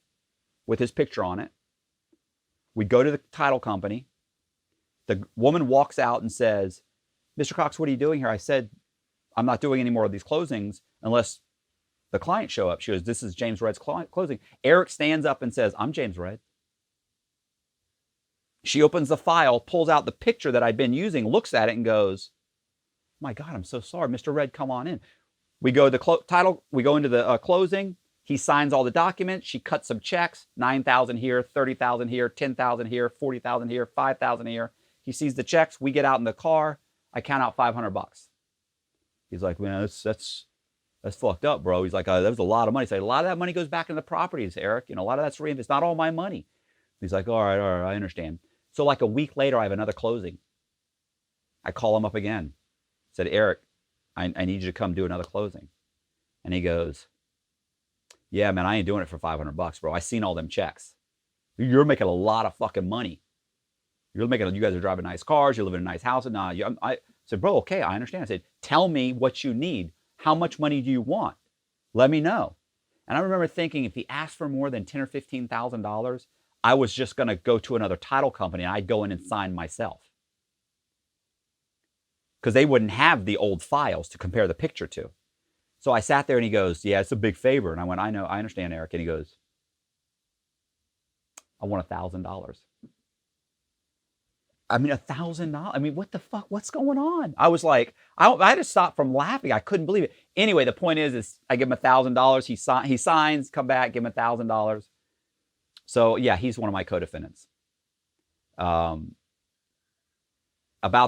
with his picture on it. We go to the title company. The woman walks out and says, Mr. Cox, what are you doing here? I said, I'm not doing any more of these closings unless the client show up. She goes, this is James Red's closing. Eric stands up and says, I'm James Red. She opens the file, pulls out the picture that I'd been using, looks at it and goes, my God, I'm so sorry. Mr. Red, come on in. We go to the title. We go into the closing. He signs all the documents. She cuts some checks, $9,000 here, $30,000 here, $10,000 here, $40,000 here, $5,000 here. He sees the checks. We get out in the car. I count out $500. He's like, man, that's that's fucked up, bro. He's like, that was a lot of money. He's like, a lot of that money goes back into the properties, Eric. A lot of that's reinvested. It's not all my money. He's like, all right, I understand. So like a week later, I have another closing. I call him up again. Said, Eric, I need you to come do another closing. And he goes, yeah, man, I ain't doing it for $500, bro. I seen all them checks. You're making a lot of fucking money. You guys are driving nice cars. You live in a nice house. And I said, bro, okay, I understand. I said, tell me what you need. How much money do you want? Let me know. And I remember thinking, if he asked for more than $10,000 or $15,000, I was just going to go to another title company and I'd go in and sign myself. Because they wouldn't have the old files to compare the picture to. So I sat there and he goes, yeah, it's a big favor. And I went, I know, I understand, Eric. And he goes, I want $1,000. I mean, $1,000. I mean, what the fuck? What's going on? I was like, I had to stop from laughing. I couldn't believe it. Anyway, the point is I give him $1,000. He signs, come back, give him $1,000. So yeah, he's one of my co-defendants. About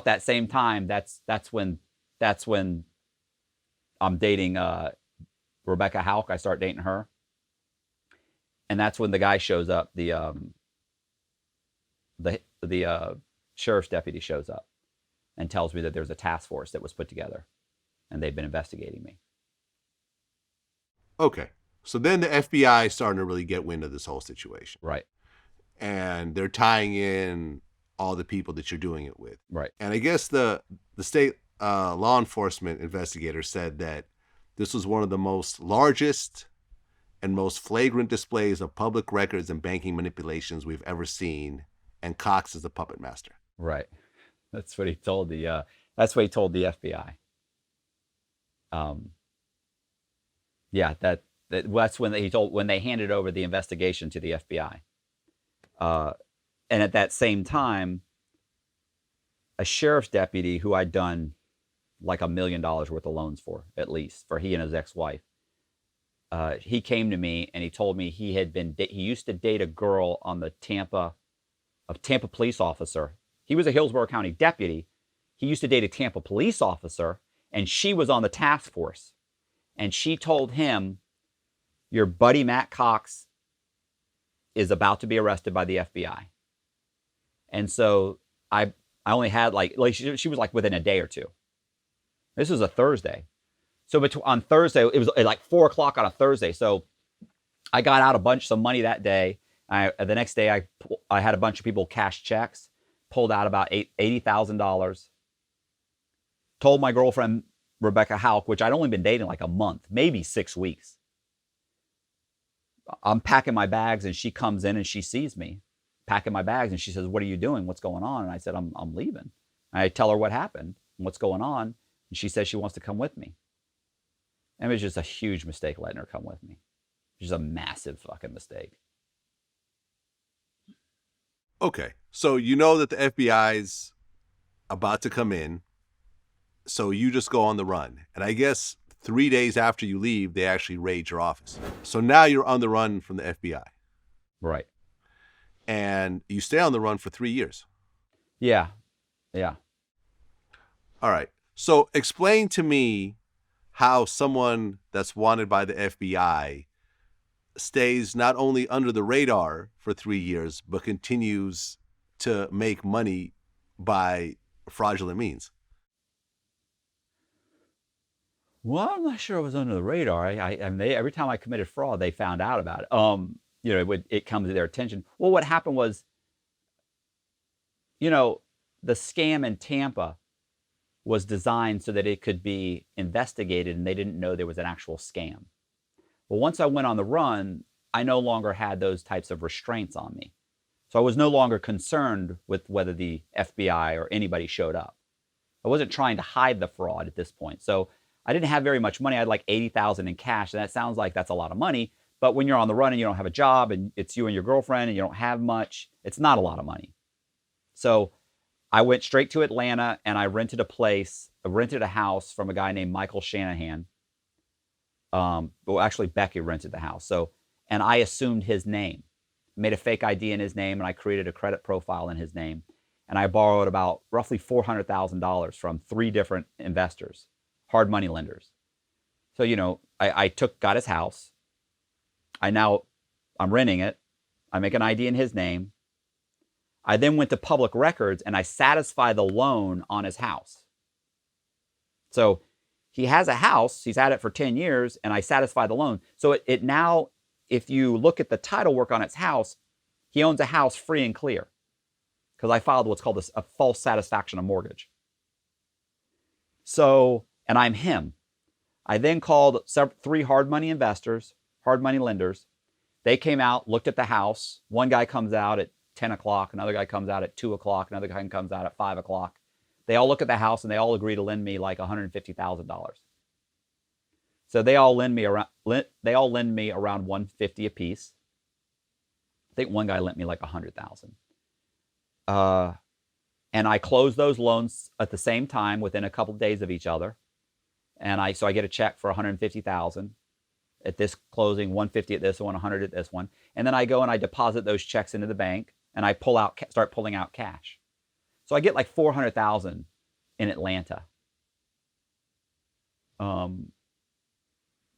that same time, that's when I'm dating Rebecca Houck. I start dating her, and that's when the guy shows up. The sheriff's deputy shows up and tells me that there's a task force that was put together, and they've been investigating me. Okay, so then the FBI is starting to really get wind of this whole situation, Right? and they're tying in all the people that you're doing it with, Right. And I guess the state law enforcement investigator said that this was one of the most largest and most flagrant displays of public records and banking manipulations we've ever seen, and Cox is the puppet master. Right. That's what he told the FBI. Yeah, that's when when they handed over the investigation to the FBI. And at that same time, a sheriff's deputy who I'd done like $1 million worth of loans for, at least, for he and his ex-wife, he came to me and he told me he used to date a girl on the Tampa police officer. He was a Hillsborough County deputy. He used to date a Tampa police officer, and she was on the task force. And she told him, your buddy Matt Cox is about to be arrested by the FBI. And so I only had she was like within a day or two. This was a Thursday. So on Thursday, it was like 4:00 on a Thursday. So I got out some money that day. The next day, I had a bunch of people cash checks, pulled out about $80,000. Told my girlfriend, Rebecca Houck, which I'd only been dating like a month, maybe 6 weeks. I'm packing my bags and she comes in and she sees me packing my bags and she says, what are you doing? What's going on? And I said, I'm leaving. I tell her what happened and what's going on. And she says she wants to come with me. And it was just a huge mistake letting her come with me. Just a massive fucking mistake. Okay, so you know that the FBI's about to come in, so you just go on the run. And I guess 3 days after you leave, they actually raid your office. So now you're on the run from the FBI. Right. And you stay on the run for 3 years. Yeah. All right. So explain to me how someone that's wanted by the FBI stays not only under the radar for 3 years, but continues to make money by fraudulent means. Well, I'm not sure it was under the radar. Every time I committed fraud, they found out about it. It comes to their attention. Well, what happened was, the scam in Tampa was designed so that it could be investigated, and they didn't know there was an actual scam. Well, once I went on the run, I no longer had those types of restraints on me. So I was no longer concerned with whether the FBI or anybody showed up. I wasn't trying to hide the fraud at this point. So I didn't have very much money. I had like $80,000 in cash, and that sounds like that's a lot of money. But when you're on the run and you don't have a job and it's you and your girlfriend and you don't have much, it's not a lot of money. So I went straight to Atlanta and I rented a house from a guy named Michael Shanahan. Well, actually, Becky rented the house. And I assumed his name, made a fake ID in his name, and I created a credit profile in his name. And I borrowed about roughly $400,000 from 3 different investors, hard money lenders. So, got his house. I'm renting it. I make an ID in his name. I then went to public records and I satisfy the loan on his house. So he has a house, he's had it for 10 years, and I satisfy the loan. So it now, if you look at the title work on its house, he owns a house free and clear because I filed what's called a false satisfaction of mortgage. So, and I'm him. I then called 3 hard money investors, hard money lenders. They came out, looked at the house. One guy comes out at 10 o'clock, another guy comes out at 2 o'clock, another guy comes out at 5 o'clock. They all look at the house and they all agree to lend me like $150,000. So they all lend me around $150 a piece. I think one guy lent me like $100,000. And I close those loans at the same time within a couple of days of each other. And so I get a check for $150,000 at this closing, $150 at this one, $100 at this one. And then I go and I deposit those checks into the bank and I start pulling out cash. So I get like $400,000 in Atlanta.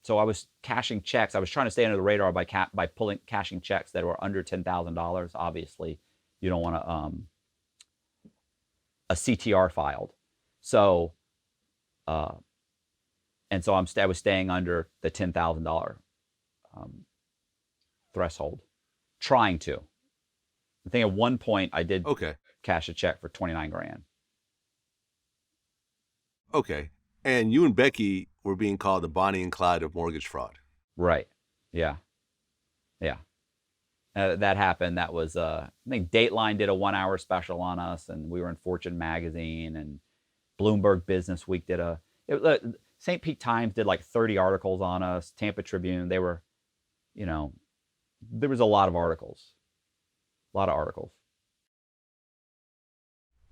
So I was cashing checks. I was trying to stay under the radar by cashing checks that were under $10,000. Obviously, you don't want a CTR filed. So, and so I was staying under the $10,000 threshold, trying to. I think at one point I did cash a check for 29 grand. Okay. And you and Becky were being called the Bonnie and Clyde of mortgage fraud. Right. Yeah. Yeah. That happened. That was, I think Dateline did a 1-hour special on us, and we were in Fortune magazine, and Bloomberg Business Week did St. Pete Times did like 30 articles on us, Tampa Tribune. They were, there was a lot of articles.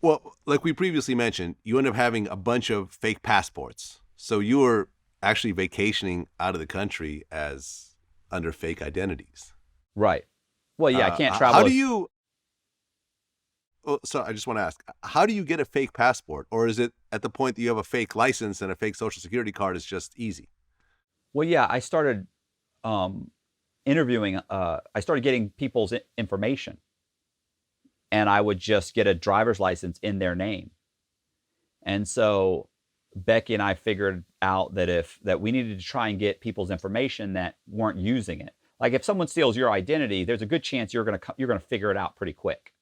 Well, like we previously mentioned, you end up having a bunch of fake passports. So you were actually vacationing out of the country under fake identities. Right. Well, yeah, I can't travel. How do you... Oh, so I just want to ask, how do you get a fake passport? Or is it at the point that you have a fake license and a fake social security card is just easy? Well, yeah, I started interviewing. I started getting people's information. And I would just get a driver's license in their name. And so Becky and I figured out that we needed to try and get people's information that weren't using it. Like if someone steals your identity, there's a good chance you're gonna figure it out pretty quick.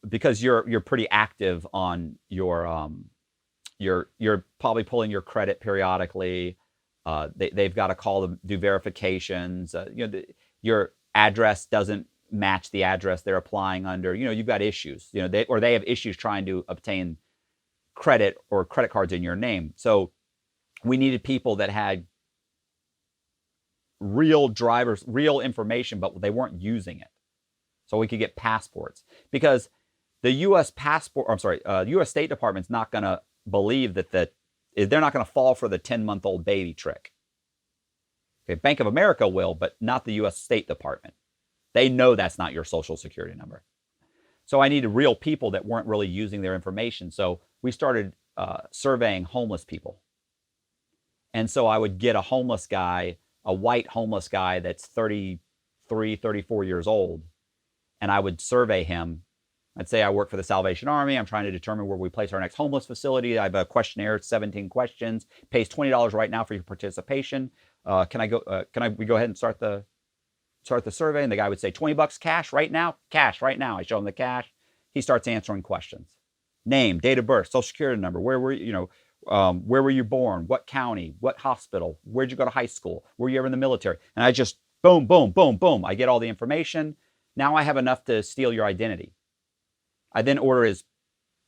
Because you're pretty active on you're probably pulling your credit periodically. They've got to call them, do verifications. Your address doesn't match the address they're applying under. You've got issues. They have issues trying to obtain credit or credit cards in your name. So we needed people that had real information, but they weren't using it. So we could get passports, because the U.S. State Department's not going to believe that they're not going to fall for the 10-month-old baby trick. Okay, Bank of America will, but not the U.S. State Department. They know that's not your social security number. So I needed real people that weren't really using their information. So we started surveying homeless people. And so I would get a homeless guy, a white homeless guy that's 33, 34 years old, and I would survey him. I'd say I work for the Salvation Army. I'm trying to determine where we place our next homeless facility. I have a questionnaire, 17 questions, pays $20 right now for your participation. Can we go ahead and start the survey? And the guy would say, $20 cash right now? Cash right now. I show him the cash. He starts answering questions. Name, date of birth, social security number, where were you born? What county? What hospital? Where'd you go to high school? Were you ever in the military? And I just boom, boom, boom, boom. I get all the information. Now I have enough to steal your identity. I then order his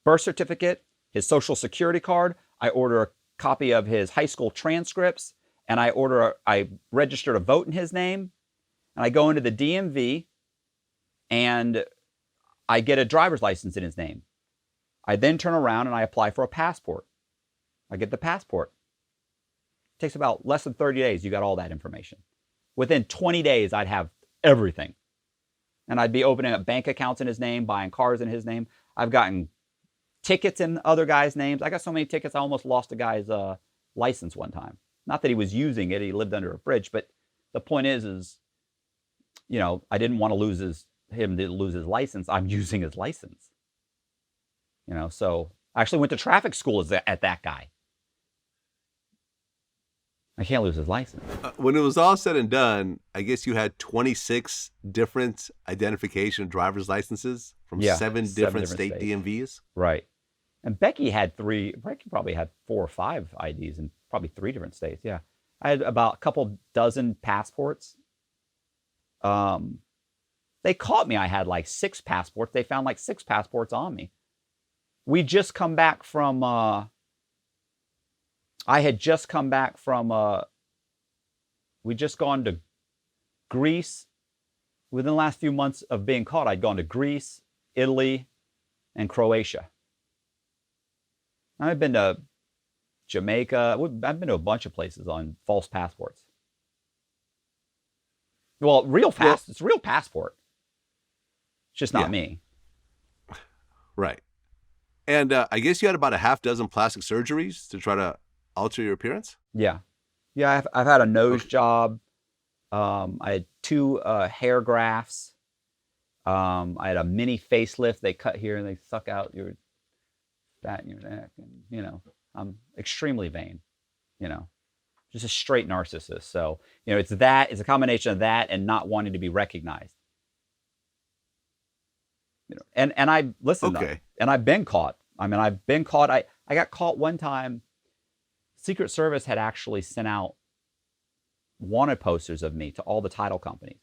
birth certificate, his social security card. I order a copy of his high school transcripts, and I register to vote in his name. And I go into the DMV and I get a driver's license in his name. I then turn around and I apply for a passport. I get the passport. It takes about less than 30 days. You got all that information. Within 20 days, I'd have everything. And I'd be opening up bank accounts in his name, buying cars in his name. I've gotten tickets in other guys' names. I got so many tickets, I almost lost a guy's license one time. Not that he was using it, he lived under a bridge, but the point is, you know, I didn't want to lose him to lose his license. I'm using his license. You know, so I actually went to traffic school at that guy. I can't lose his license. When it was all said and done, I guess you had 26 different identification driver's licenses from seven different state states. DMVs. Right. And Becky probably had 4 or 5 IDs in probably 3 different states. Yeah. I had about a couple dozen passports. They caught me. I had like 6 passports. They found like 6 passports on me. We just come back from, we just gone to Greece. Within the last few months of being caught, I'd gone to Greece, Italy, and Croatia. I've been to Jamaica. I've been to a bunch of places on false passports. Well, it's a real passport. It's just not me. Right. And I guess you had about a half dozen plastic surgeries to try to alter your appearance? Yeah. Yeah, I've had a nose job. I had 2 hair grafts. I had a mini facelift. They cut here and they suck out your fat in your neck. And, you know, I'm extremely vain, you know, just a straight narcissist. So, you know, it's a combination of that and not wanting to be recognized. You know, and I've been caught. I mean, I've been caught. I got caught one time. Secret Service had actually sent out wanted posters of me to all the title companies.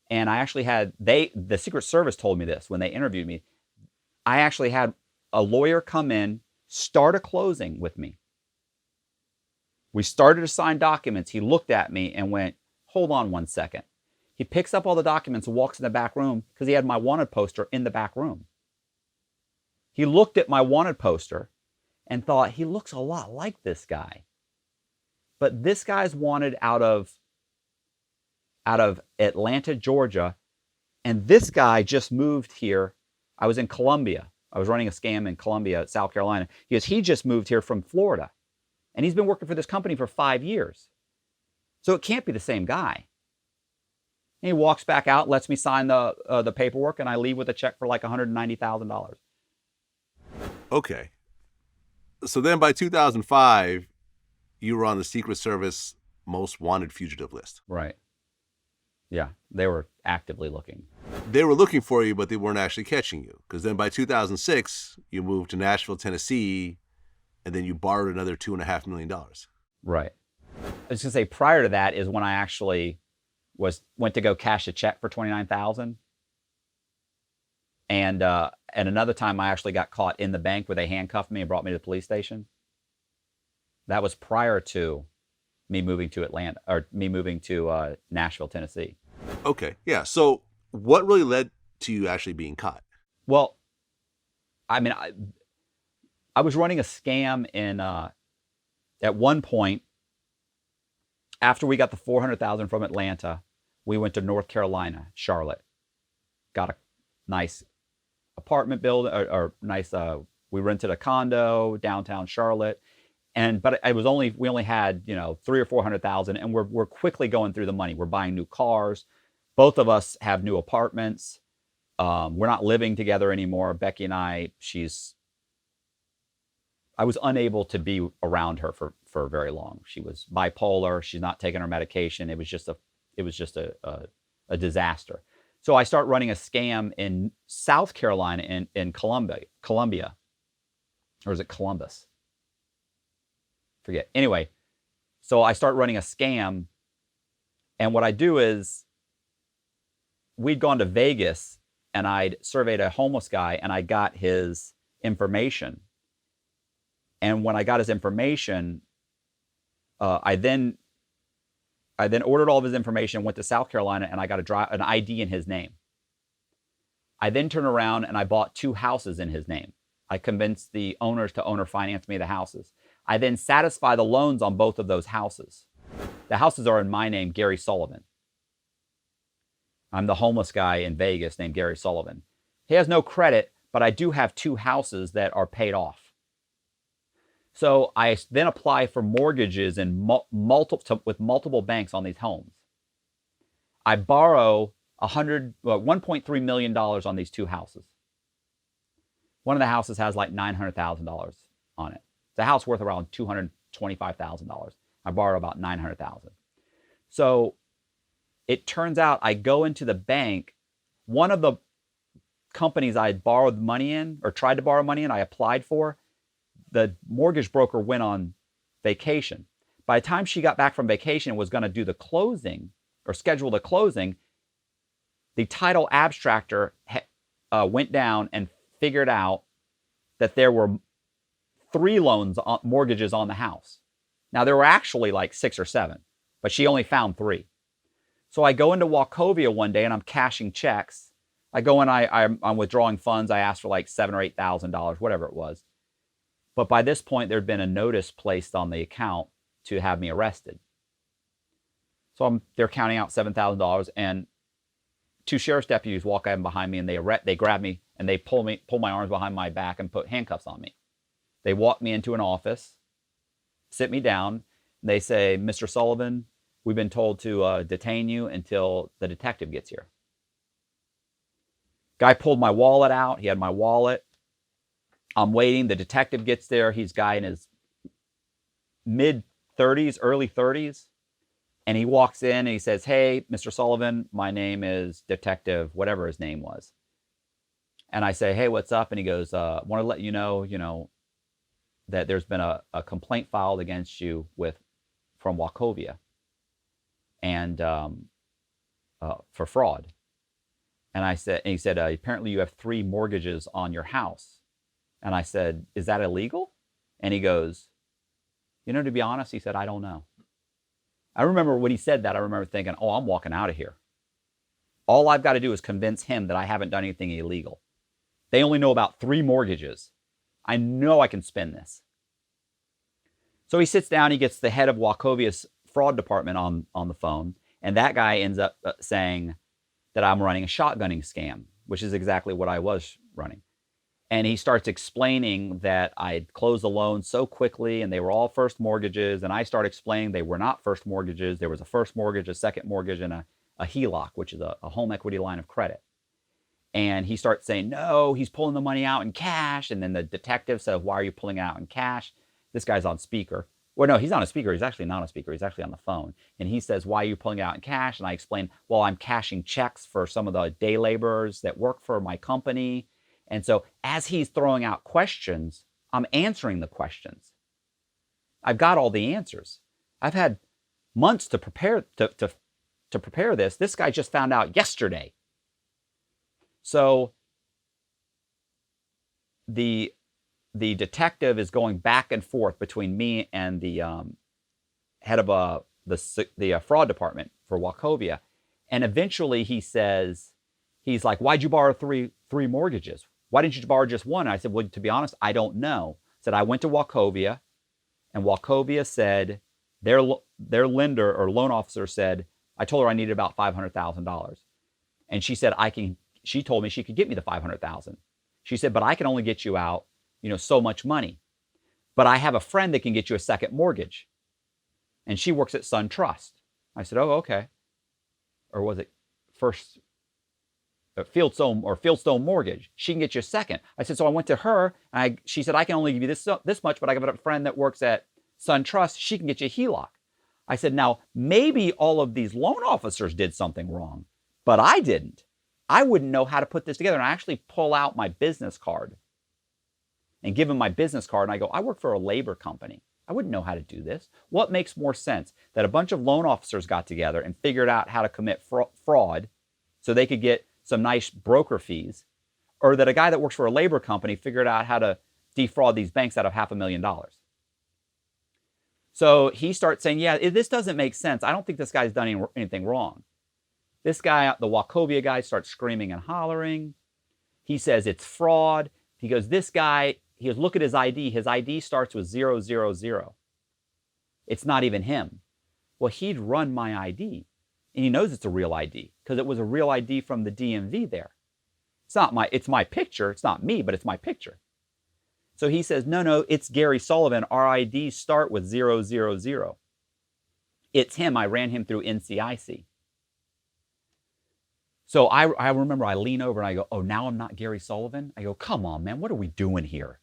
And I actually had, the Secret Service told me this when they interviewed me. I actually had a lawyer come in, start a closing with me. We started to sign documents. He looked at me and went, hold on one second. He picks up all the documents and walks in the back room because he had my wanted poster in the back room. He looked at my wanted poster and thought, he looks a lot like this guy. But this guy's wanted out of Atlanta, Georgia, and this guy just moved here. I was in Columbia. I was running a scam in Columbia, South Carolina. He just moved here from Florida, and he's been working for this company for 5 years. So it can't be the same guy. And he walks back out, lets me sign the paperwork, and I leave with a check for like $190,000. Okay. So then by 2005, you were on the Secret Service most wanted fugitive list. Right. Yeah, they were actively looking. They were looking for you, but they weren't actually catching you. Because then by 2006, you moved to Nashville, Tennessee, and then you borrowed another $2.5 million. Right. I was going to say, prior to that is when I actually went to go cash a check for $29,000. And another time I actually got caught in the bank where they handcuffed me and brought me to the police station. That was prior to me moving to Nashville, Tennessee. Okay, yeah. So what really led to you actually being caught? Well, I mean, I was running a scam at one point, after we got the $400,000 from Atlanta, we went to North Carolina, Charlotte, got a nice apartment building, we rented a condo downtown Charlotte. But we only had, you know, $300,000 or $400,000, and we're quickly going through the money. We're buying new cars. Both of us have new apartments. We're not living together anymore. Becky and I was unable to be around her for very long. She was bipolar. She's not taking her medication. It was just a disaster. So I start running a scam in South Carolina in Columbia, or is it Columbus? Forget. Anyway, so I start running a scam, and what I do is we'd gone to Vegas and I'd surveyed a homeless guy and I got his information. And when I got his information, I then ordered all of his information, went to South Carolina, and I got an ID in his name. I then turned around and I bought 2 houses in his name. I convinced the owners to owner finance me the houses. I then satisfy the loans on both of those houses. The houses are in my name, Gary Sullivan. I'm the homeless guy in Vegas named Gary Sullivan. He has no credit, but I do have 2 houses that are paid off. So I then apply for mortgages in with multiple banks on these homes. I borrow $1.3 million on these two houses. One of the houses has like $900,000 on it. It's a house worth around $225,000. I borrow about $900,000. So it turns out I go into the bank. One of the companies I had borrowed money in, or tried to borrow money in, I applied for, the mortgage broker went on vacation. By the time she got back from vacation and was going to do the closing or schedule the closing, the title abstractor went down and figured out that there were 3 mortgages on the house. Now, there were actually like 6 or 7, but she only found 3. So I go into Wachovia one day and I'm cashing checks. I go in, I'm withdrawing funds. I asked for like $7,000 or $8,000, whatever it was. But by this point, there'd been a notice placed on the account to have me arrested. So they're counting out $7,000, and 2 sheriff's deputies walk in behind me, and they grab me and they pull my arms behind my back and put handcuffs on me. They walk me into an office, sit me down. And they say, "Mr. Sullivan, we've been told to detain you until the detective gets here." Guy pulled my wallet out. He had my wallet. I'm waiting. The detective gets there. He's a guy in his mid-30s, early 30s. And he walks in and he says, "Hey, Mr. Sullivan, my name is Detective," whatever his name was. And I say, "Hey, what's up?" And he goes, "I want to let you know, that there's been a complaint filed against you from Wachovia and for fraud." And he said, "Apparently you have 3 mortgages on your house." And I said, "Is that illegal?" And he goes, "To be honest," he said, "I don't know." I remember when he said that, I remember thinking, oh, I'm walking out of here. All I've got to do is convince him that I haven't done anything illegal. They only know about 3 mortgages. I know I can spin this. So he sits down, he gets the head of Wachovia's fraud department on the phone, and that guy ends up saying that I'm running a shotgunning scam, which is exactly what I was running. And he starts explaining that I'd closed the loan so quickly and they were all first mortgages. And I start explaining they were not first mortgages. There was a first mortgage, a second mortgage, and a HELOC, which is a home equity line of credit. And he starts saying, no, he's pulling the money out in cash. And then the detective said, "Why are you pulling it out in cash?" This guy's on speaker. Well, no, he's on a speaker. He's actually not on a speaker. He's actually on the phone. And he says, "Why are you pulling it out in cash?" And I explain, well, I'm cashing checks for some of the day laborers that work for my company. And so as he's throwing out questions, I'm answering the questions. I've got all the answers. I've had months to prepare to prepare this. This guy just found out yesterday. So the detective is going back and forth between me and the head of the fraud department for Wachovia. And eventually he's like, "Why'd you borrow three mortgages? Why didn't you borrow just one?" And I said, "Well, to be honest, I don't know." I said, "I went to Wachovia, and Wachovia said their lender or loan officer said, I told her I needed about $500,000. And she said, she told me she could get me the $500,000. She said, but I can only get you out, so much money. But I have a friend that can get you a second mortgage. And she works at Sun Trust." I said, "Oh, okay." Or was it First Fieldstone Mortgage? She can get you a second. I said, so I went to her, and she said, I can only give you this much, but I got a friend that works at Sun Trust. She can get you a HELOC. I said, now, maybe all of these loan officers did something wrong, but I didn't. I wouldn't know how to put this together. And I actually pull out my business card and give him my business card. And I go, I work for a labor company. I wouldn't know how to do this. What makes more sense? That a bunch of loan officers got together and figured out how to commit fraud so they could get some nice broker fees, or that a guy that works for a labor company figured out how to defraud these banks out of $500,000. So he starts saying, yeah, this doesn't make sense. I don't think this guy's done anything wrong. This guy, the Wachovia guy, starts screaming and hollering. He says it's fraud. He goes, this guy, he goes, look at his ID. His ID starts with 000. It's not even him. Well, he'd run my ID. And he knows it's a real ID because it was a real ID from the DMV there. It's my picture. It's not me, but it's my picture. So he says, no, it's Gary Sullivan. Our IDs start with 000. It's him. I ran him through NCIC. So I remember I lean over and I go, oh, now I'm not Gary Sullivan? I go, come on, man, what are we doing here?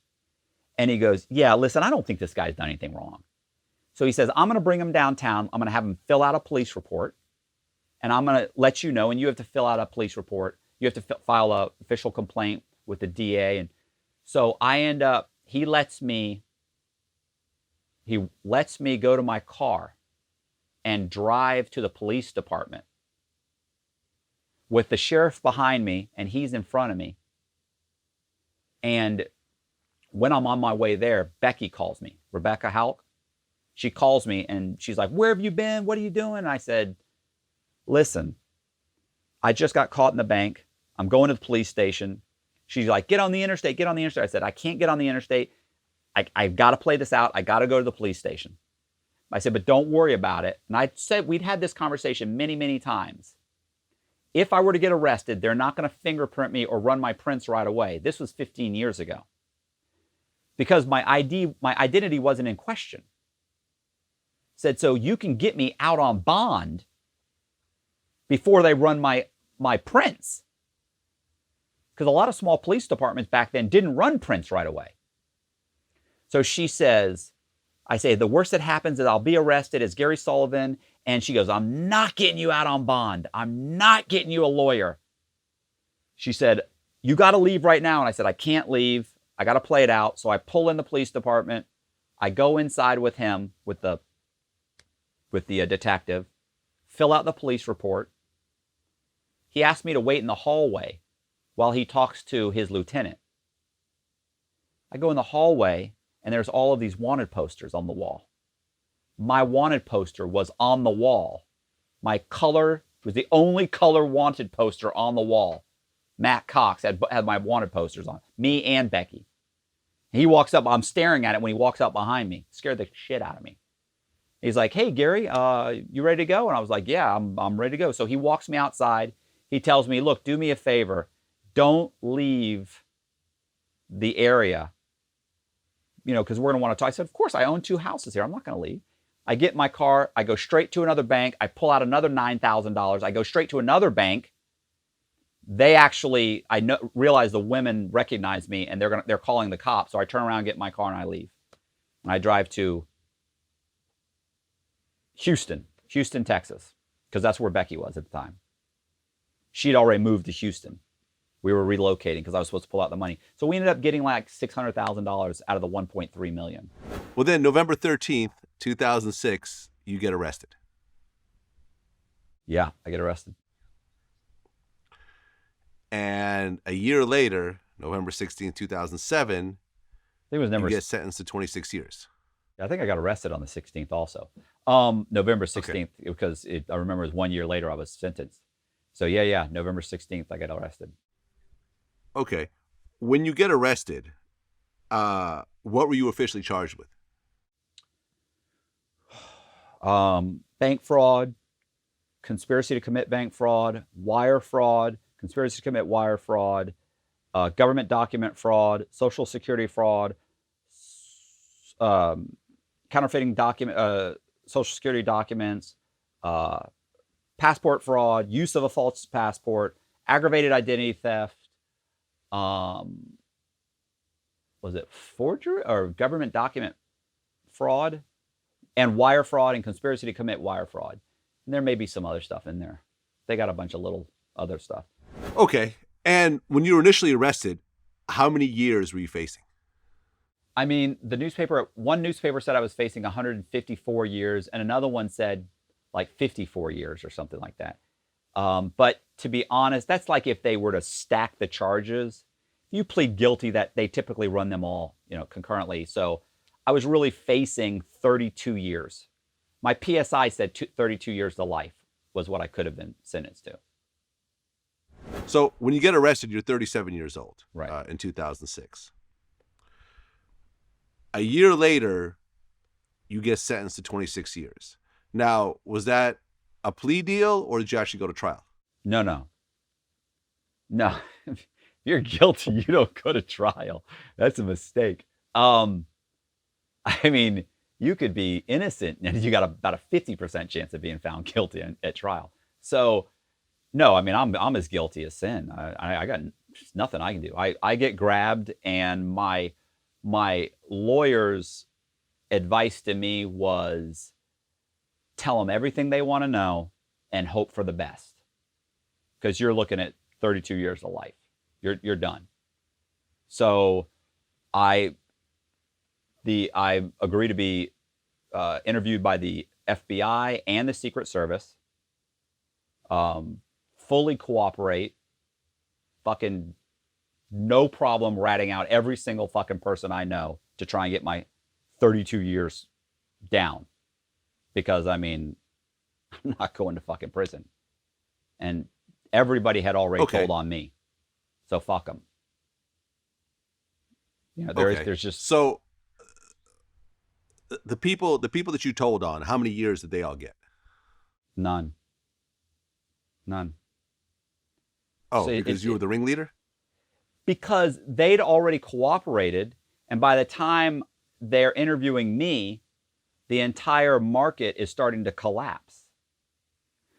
And he goes, yeah, listen, I don't think this guy's done anything wrong. So he says, I'm going to bring him downtown. I'm going to have him fill out a police report. And I'm going to let you know, and you have to fill out a police report. You have to file an official complaint with the DA. And so I end up, he lets me go to my car and drive to the police department with the sheriff behind me, and he's in front of me. And when I'm on my way there, Becky calls me, Rebecca Halk. She calls me, and she's like, where have you been? What are you doing? And I said, listen, I just got caught in the bank. I'm going to the police station. She's like, get on the interstate, get on the interstate. I said, I can't get on the interstate. I've got to play this out. I got to go to the police station. I said, but don't worry about it. And I said, we'd had this conversation many, many times. If I were to get arrested, they're not going to fingerprint me or run my prints right away. This was 15 years ago. Because my identity wasn't in question. Said, so you can get me out on bond before they run my prints. Because a lot of small police departments back then didn't run prints right away. So she says, I say, the worst that happens is I'll be arrested as Gary Sullivan. And she goes, I'm not getting you out on bond. I'm not getting you a lawyer. She said, you got to leave right now. And I said, I can't leave. I got to play it out. So I pull in the police department. I go inside with him, with the detective, fill out the police report. He asked me to wait in the hallway while he talks to his lieutenant. I go in the hallway, and there's all of these wanted posters on the wall. My wanted poster was on the wall. My color was the only color wanted poster on the wall. Matt Cox had my wanted posters on, me and Becky. He walks up, I'm staring at it when he walks up behind me. Scared the shit out of me. He's like, hey, Gary, you ready to go? And I was like, yeah, I'm ready to go. So he walks me outside. He tells me, look, do me a favor. Don't leave the area, because we're going to want to talk. I said, of course, I own 2 houses here. I'm not going to leave. I get in my car. I go straight to another bank. I pull out another $9,000. I go straight to another bank. They actually, realize the women recognize me, and they're calling the cops. So I turn around, get in my car, and I leave. And I drive to Houston, Texas, because that's where Becky was at the time. She'd already moved to Houston. We were relocating because I was supposed to pull out the money. So we ended up getting like $600,000 out of the $1.3 million. Well, then November 13th, 2006, you get arrested. Yeah, I get arrested. And a year later, November 16th, 2007, I think it was you get sentenced to 26 years. I think I got arrested on the 16th also. November 16th, okay. Because I remember it was 1 year later I was sentenced. So yeah, November 16th, I got arrested. Okay. When you get arrested, what were you officially charged with? Bank fraud, conspiracy to commit bank fraud, wire fraud, conspiracy to commit wire fraud, government document fraud, Social Security fraud, counterfeiting Social Security documents, passport fraud, use of a false passport, aggravated identity theft, was it forgery or government document fraud, and wire fraud and conspiracy to commit wire fraud. And there may be some other stuff in there. They got a bunch of little other stuff. Okay. And when you were initially arrested, how many years were you facing? I mean, one newspaper said I was facing 154 years, and another one said like 54 years or something like that. But to be honest, that's like if they were to stack the charges. If you plead guilty, that they typically run them all, concurrently. So I was really facing 32 years. My PSI said 32 years to life was what I could have been sentenced to. So when you get arrested, you're 37 years old, right? In 2006. A year later, you get sentenced to 26 years. Now, was that a plea deal, or did you actually go to trial? No. If you're guilty, you don't go to trial. That's a mistake. I mean, you could be innocent and you got about a 50% chance of being found guilty at trial. So, no, I mean, I'm as guilty as sin. I got nothing I can do. I get grabbed, and my lawyer's advice to me was tell them everything they want to know and hope for the best, because you're looking at 32 years of life. You're done. So I agree to be interviewed by the FBI and the Secret Service. Fully cooperate. Fucking no problem ratting out every single fucking person I know to try and get my 32 years down. Because, I mean, I'm not going to fucking prison. And everybody had already told on me. So fuck them. You know, there's just... So, the people that you told on, how many years did they all get? None. Oh, so because you were the ringleader? Because they'd already cooperated, and by the time they're interviewing me, the entire market is starting to collapse.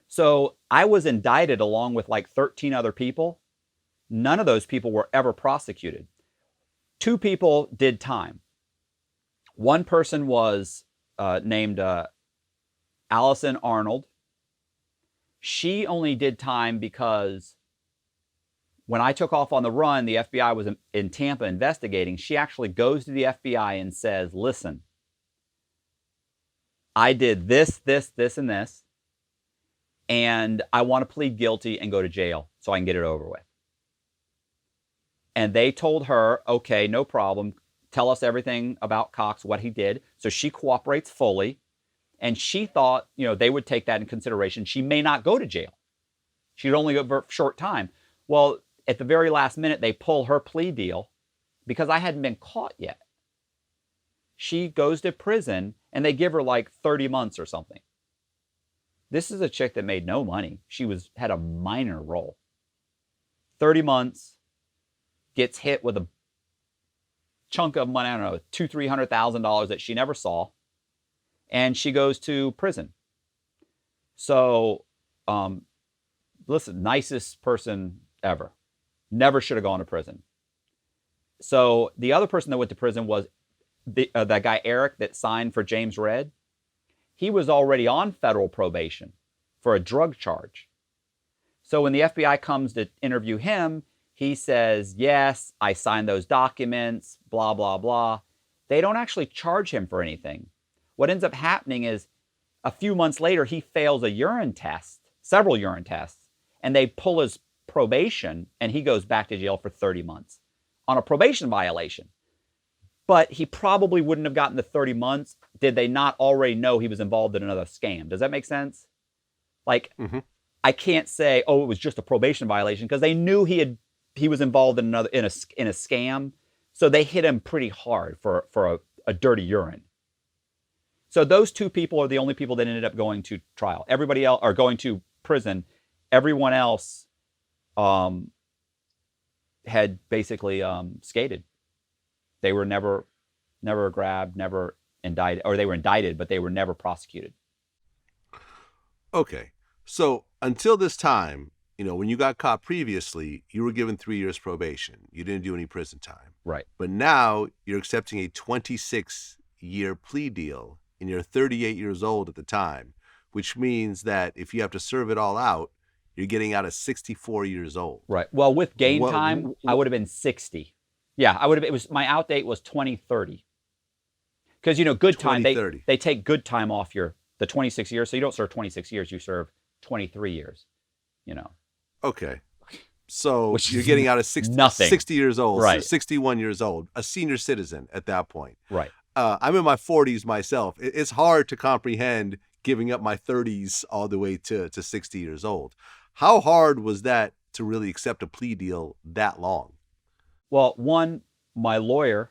So I was indicted along with like 13 other people. None of those people were ever prosecuted. 2 people did time. One person was named Allison Arnold. She only did time because when I took off on the run, the FBI was in Tampa investigating. She actually goes to the FBI and says, listen, I did this, and this, and I want to plead guilty and go to jail so I can get it over with. And they told her, okay, no problem. Tell us everything about Cox, what he did. So she cooperates fully. And she thought, you know, they would take that in consideration. She may not go to jail. She'd only go for a short time. Well, at the very last minute, they pull her plea deal because I hadn't been caught yet. She goes to prison and they give her like 30 months or something. This is a chick that made no money. She had a minor role. 30 months, gets hit with a chunk of money, I don't know, $200,000-$300,000 that she never saw. And she goes to prison. So, listen, nicest person ever. Never should have gone to prison. So the other person that went to prison was that guy Eric that signed for James Redd. He was already on federal probation for a drug charge. So when the FBI comes to interview him, he says, yes, I signed those documents, blah, blah, blah. They don't actually charge him for anything. What ends up happening is a few months later, he fails a urine test, several urine tests, and they pull his probation, and he goes back to jail for 30 months on a probation violation. But he probably wouldn't have gotten the 30 months did they not already know he was involved in another scam. Does that make sense? Like, I can't say, oh, it was just a probation violation, because they knew he was involved in a scam, so they hit him pretty hard for a dirty urine. So those 2 people are the only people that ended up going to trial. Everybody else are going to prison. Everyone else had basically skated. They were never grabbed, never indicted, or they were indicted, but they were never prosecuted. Okay. So until this time, you know, when you got caught previously, you were given 3 years probation. You didn't do any prison time. Right. But now you're accepting a 26-year plea deal, and you're 38 years old at the time, which means that if you have to serve it all out, you're getting out at 64 years old. Right. Well, with game time, I would have been 60. Yeah, I would have. My out date was 2030. Because, you know, good time, they take good time off the 26 years. So you don't serve 26 years, you serve 23 years, you know. Okay. So you're getting out at 60 years old, right. 61 years old, a senior citizen at that point. Right. I'm in my 40s myself. It's hard to comprehend giving up my 30s all the way to 60 years old. How hard was that to really accept a plea deal that long? Well, one, my lawyer,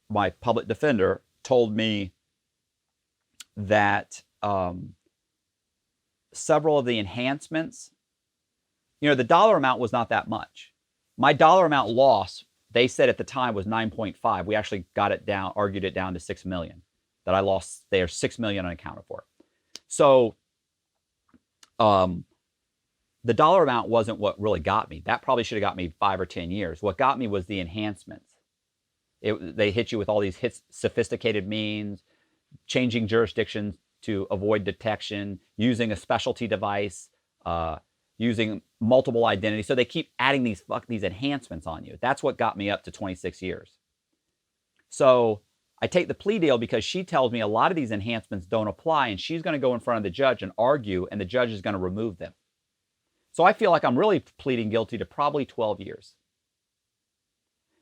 my public defender, told me that several of the enhancements, you know, the dollar amount was not that much. My dollar amount loss they said at the time was 9.5. We actually got it down, argued it down to 6 million. That I lost there, 6 million unaccounted for. So the dollar amount wasn't what really got me. That probably should have got me 5 or 10 years. What got me was the enhancements. They hit you with all these sophisticated means, changing jurisdictions to avoid detection, using a specialty device, using multiple identities. So they keep adding these enhancements on you. That's what got me up to 26 years. So I take the plea deal because she tells me a lot of these enhancements don't apply, and she's going to go in front of the judge and argue, and the judge is going to remove them. So I feel like I'm really pleading guilty to probably 12 years.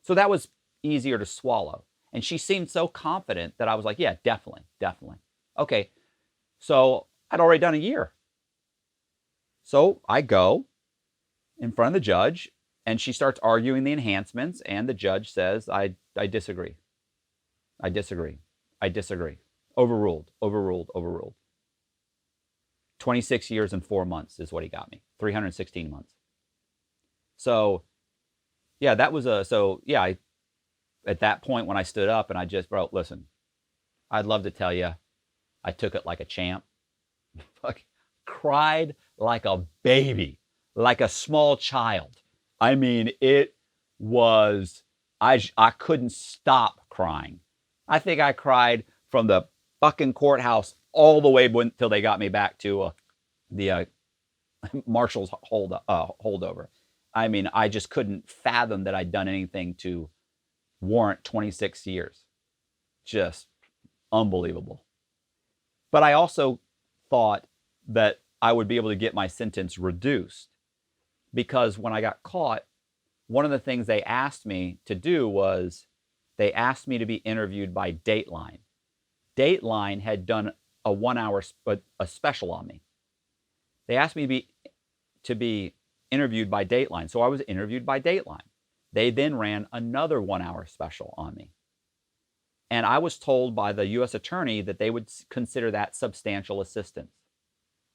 So that was easier to swallow. And she seemed so confident that I was like, yeah, definitely. Okay, so I'd already done a year. So I go in front of the judge, and she starts arguing the enhancements, and the judge says, I disagree. I disagree. Overruled. 26 years and 4 months is what he got me. 316 months. So, yeah, that was at that point when I stood up and I just, bro, listen, I'd love to tell you I took it like a champ. Cried like a baby, like a small child. I mean, it was, I couldn't stop crying. I think I cried from the fucking courthouse all the way until they got me back to the marshal's holdover. I mean, I just couldn't fathom that I'd done anything to warrant 26 years. Just unbelievable. But I also thought that I would be able to get my sentence reduced, because when I got caught, one of the things they asked me to do was they asked me to be interviewed by Dateline. Dateline had done a 1 hour a special on me. They asked me to be interviewed by Dateline. So I was interviewed by Dateline. They then ran another 1 hour special on me. And I was told by the U.S. attorney that they would consider that substantial assistance,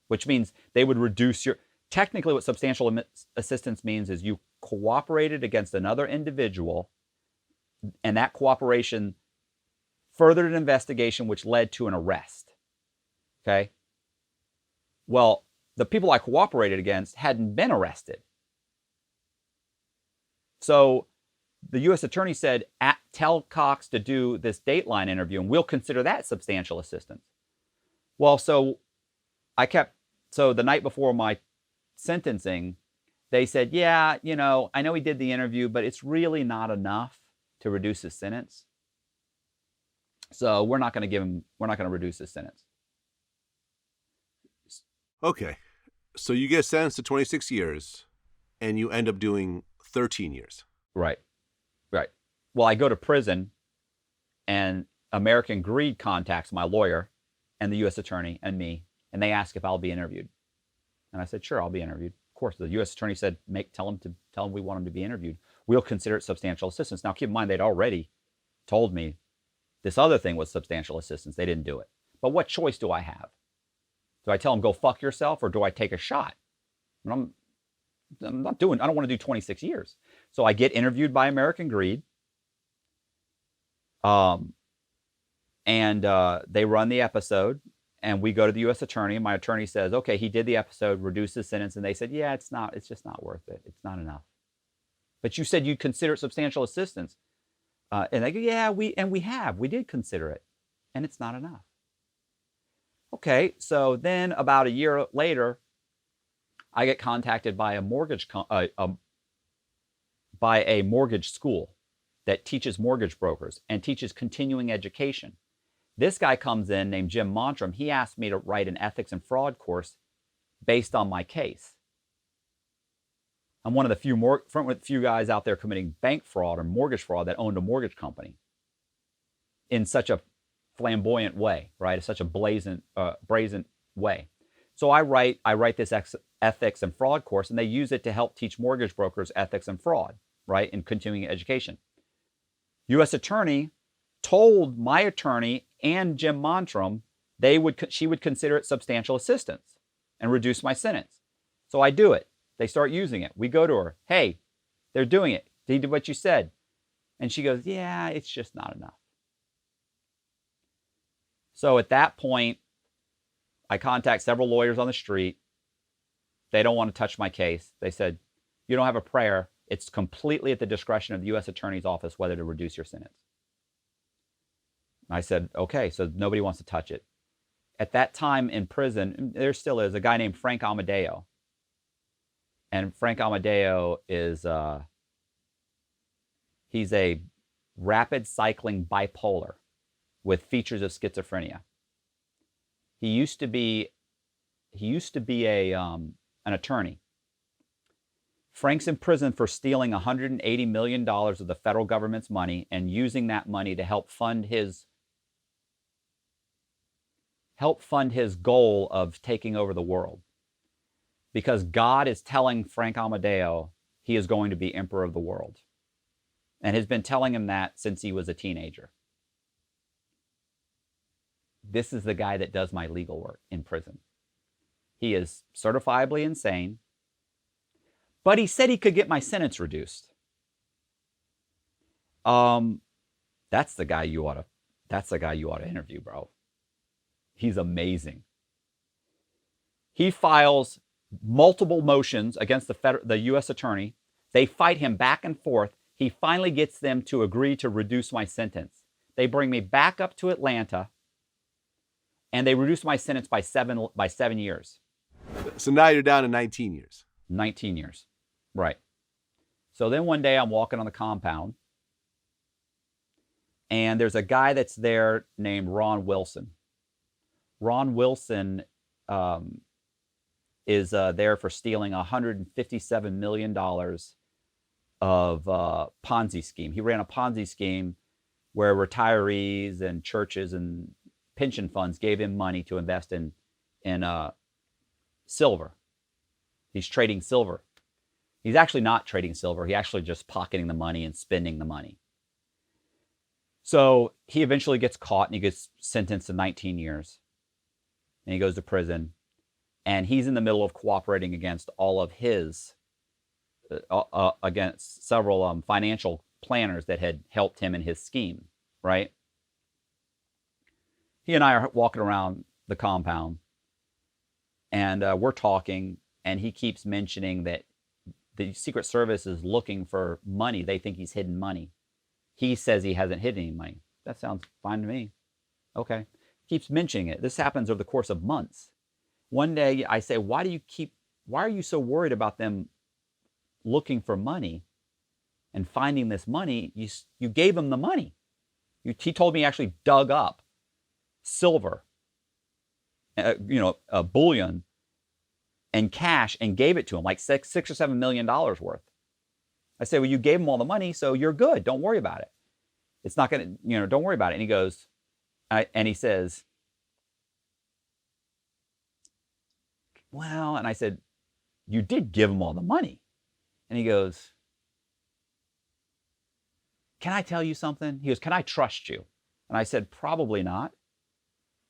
which means they would reduce your, technically what substantial assistance means is you cooperated against another individual, and that cooperation furthered an investigation which led to an arrest. Okay? Well, the people I cooperated against hadn't been arrested. So the U.S. attorney said, tell Cox to do this Dateline interview, and we'll consider that substantial assistance. Well, so the night before my sentencing, they said, yeah, I know he did the interview, but it's really not enough to reduce his sentence. So we're not going to reduce his sentence. Okay. So you get sentenced to 26 years and you end up doing 13 years. Right. Well, I go to prison and American Greed contacts my lawyer and the U.S. attorney and me, and they ask if I'll be interviewed. And I said, sure, I'll be interviewed. Of course, the U.S. attorney said, tell him we want him to be interviewed. We'll consider it substantial assistance. Now, keep in mind, they'd already told me this other thing was substantial assistance. They didn't do it. But what choice do I have? Do I tell them, go fuck yourself, or do I take a shot? And I don't want to do 26 years. So I get interviewed by American Greed. And they run the episode, and we go to the U.S. attorney, and my attorney says, okay, he did the episode, reduce his sentence. And they said, yeah, it's just not worth it. It's not enough. But you said you'd consider it substantial assistance. And they go, yeah, we did consider it, and it's not enough. Okay, so then about a year later, I get contacted by a mortgage school that teaches mortgage brokers and teaches continuing education. This guy comes in named Jim Montrum. He asked me to write an ethics and fraud course based on my case. I'm one of the few guys out there committing bank fraud or mortgage fraud that owned a mortgage company in such a flamboyant way, right? It's such a brazen way. So I write this ethics and fraud course, and they use it to help teach mortgage brokers ethics and fraud, right, in continuing education. U.S. attorney told my attorney and Jim Montrum she would consider it substantial assistance and reduce my sentence. So I do it. They start using it. We go to her. Hey, they're doing it. They did what you said. And she goes, yeah, it's just not enough. So at that point, I contact several lawyers on the street. They don't want to touch my case. They said, you don't have a prayer. It's completely at the discretion of the U.S. Attorney's Office whether to reduce your sentence. I said, okay, so nobody wants to touch it. At that time in prison, there still is a guy named Frank Amadeo. And Frank Amadeo is, he's a rapid cycling bipolar with features of schizophrenia. He used to be an attorney. Frank's in prison for stealing $180 million of the federal government's money and using that money to help fund his goal of taking over the world. Because God is telling Frank Amadeo he is going to be emperor of the world. And has been telling him that since he was a teenager. This is the guy that does my legal work in prison. He is certifiably insane, but he said he could get my sentence reduced. That's the guy you ought to interview, bro. He's amazing. He files multiple motions against the U.S. attorney. They fight him back and forth. He finally gets them to agree to reduce my sentence. They bring me back up to Atlanta, and they reduce my sentence by 7 years. So now you're down to 19 years. 19 years, right. So then one day I'm walking on the compound, and there's a guy that's there named Ron Wilson. Ron Wilson is there for stealing $157 million of Ponzi scheme. He ran a Ponzi scheme where retirees and churches and pension funds gave him money to invest in silver. He's trading silver. He's actually not trading silver. He's actually just pocketing the money and spending the money. So he eventually gets caught and he gets sentenced to 19 years. And he goes to prison. And he's in the middle of cooperating against all of his, against several financial planners that had helped him in his scheme, right? He and I are walking around the compound, and we're talking, and he keeps mentioning that the Secret Service is looking for money. They think he's hidden money. He says he hasn't hidden any money. That sounds fine to me. Okay. Keeps mentioning it. This happens over the course of months. One day I say, why are you so worried about them looking for money and finding this money? You gave him the money. He told me he actually dug up silver, a bullion and cash and gave it to him, like $6 or $7 million worth. I say, well, you gave him all the money, so you're good. Don't worry about it. It's not going to, don't worry about it. And he goes, and he says, well, and I said, you did give him all the money. And he goes, can I tell you something? He goes, can I trust you? And I said, probably not.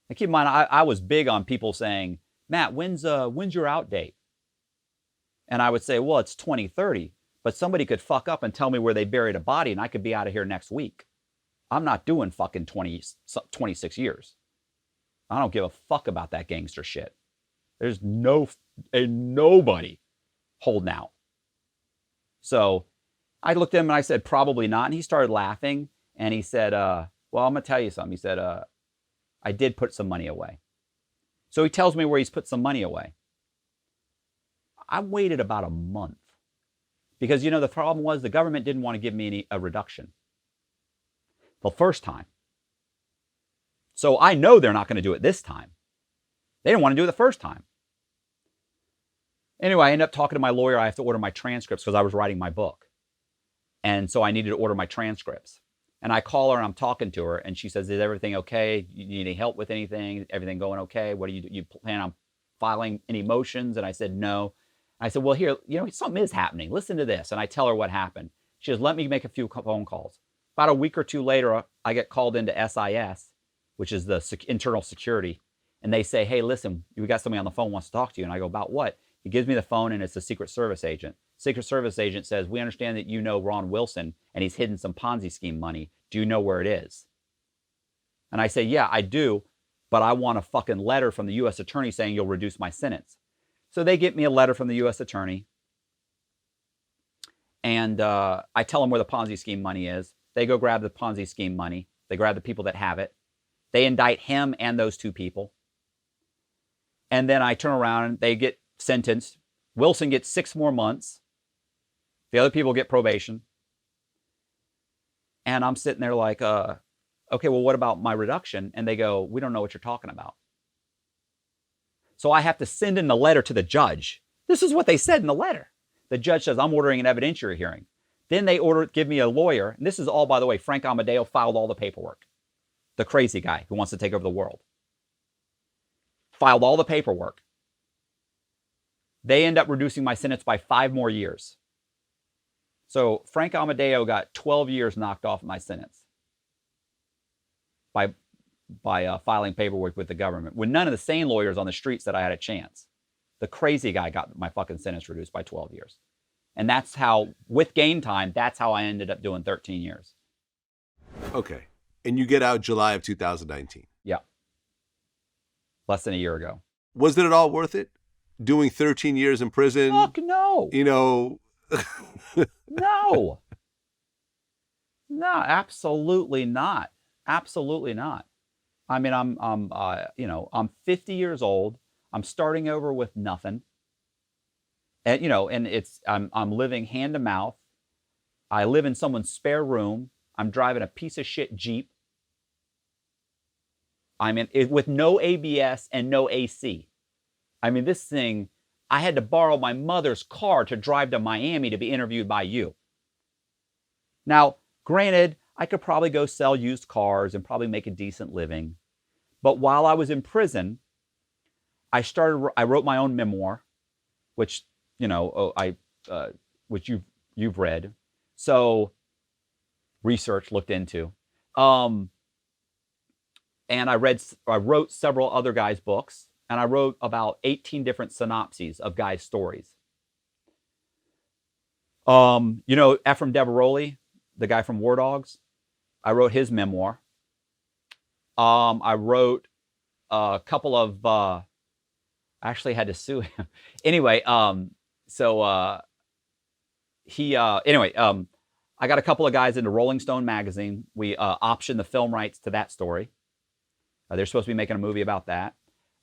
And keep in mind, I was big on people saying, Matt, when's your out date? And I would say, well, it's 2030, but somebody could fuck up and tell me where they buried a body and I could be out of here next week. I'm not doing fucking 26 years. I don't give a fuck about that gangster shit. There's nobody holding out. So I looked at him and I said, probably not. And he started laughing and he said, well, I'm going to tell you something. He said, I did put some money away. So he tells me where he's put some money away. I waited about a month because, the problem was the government didn't want to give me a reduction the first time. So I know they're not going to do it this time. They didn't want to do it the first time. Anyway, I ended up talking to my lawyer. I have to order my transcripts because I was writing my book. And so I needed to order my transcripts. And I call her and I'm talking to her and she says, is everything okay? You need any help with anything? Everything going okay? What do you plan on filing any motions? And I said, no. I said, well, here, something is happening. Listen to this. And I tell her what happened. She says, let me make a few phone calls. About a week or two later, I get called into SIS, which is the internal security. And they say, hey, listen, we got somebody on the phone who wants to talk to you. And I go, about what? He gives me the phone, and it's a Secret Service agent. Secret Service agent says, we understand that you know Ron Wilson, and he's hidden some Ponzi scheme money. Do you know where it is? And I say, yeah, I do, but I want a fucking letter from the U.S. attorney saying you'll reduce my sentence. So they get me a letter from the U.S. attorney, and I tell them where the Ponzi scheme money is. They go grab the Ponzi scheme money. They grab the people that have it. They indict him and those two people. And then I turn around and they get sentenced. Wilson gets 6 more months. The other people get probation. And I'm sitting there like, okay, well, what about my reduction? And they go, we don't know what you're talking about. So I have to send in the letter to the judge. This is what they said in the letter. The judge says, I'm ordering an evidentiary hearing. Then they give me a lawyer. And this is all, by the way, Frank Amadeo filed all the paperwork. The crazy guy who wants to take over the world. Filed all the paperwork. They end up reducing my sentence by 5 more years. So Frank Amadeo got 12 years knocked off my sentence by filing paperwork with the government, when none of the sane lawyers on the street said I had a chance. The crazy guy got my fucking sentence reduced by 12 years. And that's how, with gain time, that's how I ended up doing 13 years. Okay. And you get out July of 2019. Yeah. Less than a year ago. Was it at all worth it? Doing 13 years in prison? Fuck no. You know. No. No, absolutely not. Absolutely not. I mean, I'm 50 years old. I'm starting over with nothing. And, and I'm living hand to mouth. I live in someone's spare room. I'm driving a piece of shit Jeep. I'm in it with no ABS and no AC. I mean, this thing, I had to borrow my mother's car to drive to Miami to be interviewed by you. Now, granted, I could probably go sell used cars and probably make a decent living. But while I was in prison, I wrote my own memoir, which, which you've read. So research, looked into. And I wrote several other guys' books. And I wrote about 18 different synopses of guys' stories. Ephraim Deveroli, the guy from War Dogs, I wrote his memoir. I wrote a couple of, I actually had to sue him. Anyway, I got a couple of guys into Rolling Stone magazine. We optioned the film rights to that story. They're supposed to be making a movie about that.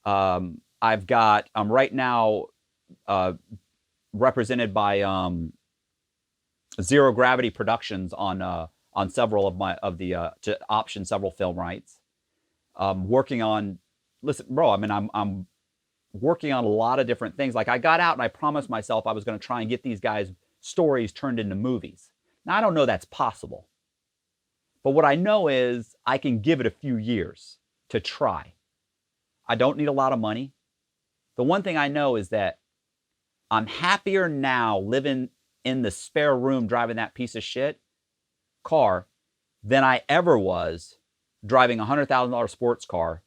I'm right now represented by Zero Gravity Productions on several to option several film rights. Working on, listen, bro, I mean, I'm working on a lot of different things. Like, I got out and I promised myself I was going to try and get these guys' stories turned into movies. Now, I don't know that's possible. But what I know is I can give it a few years to try. I don't need a lot of money. The one thing I know is that I'm happier now living in the spare room driving that piece of shit car than I ever was driving a $100,000 sports car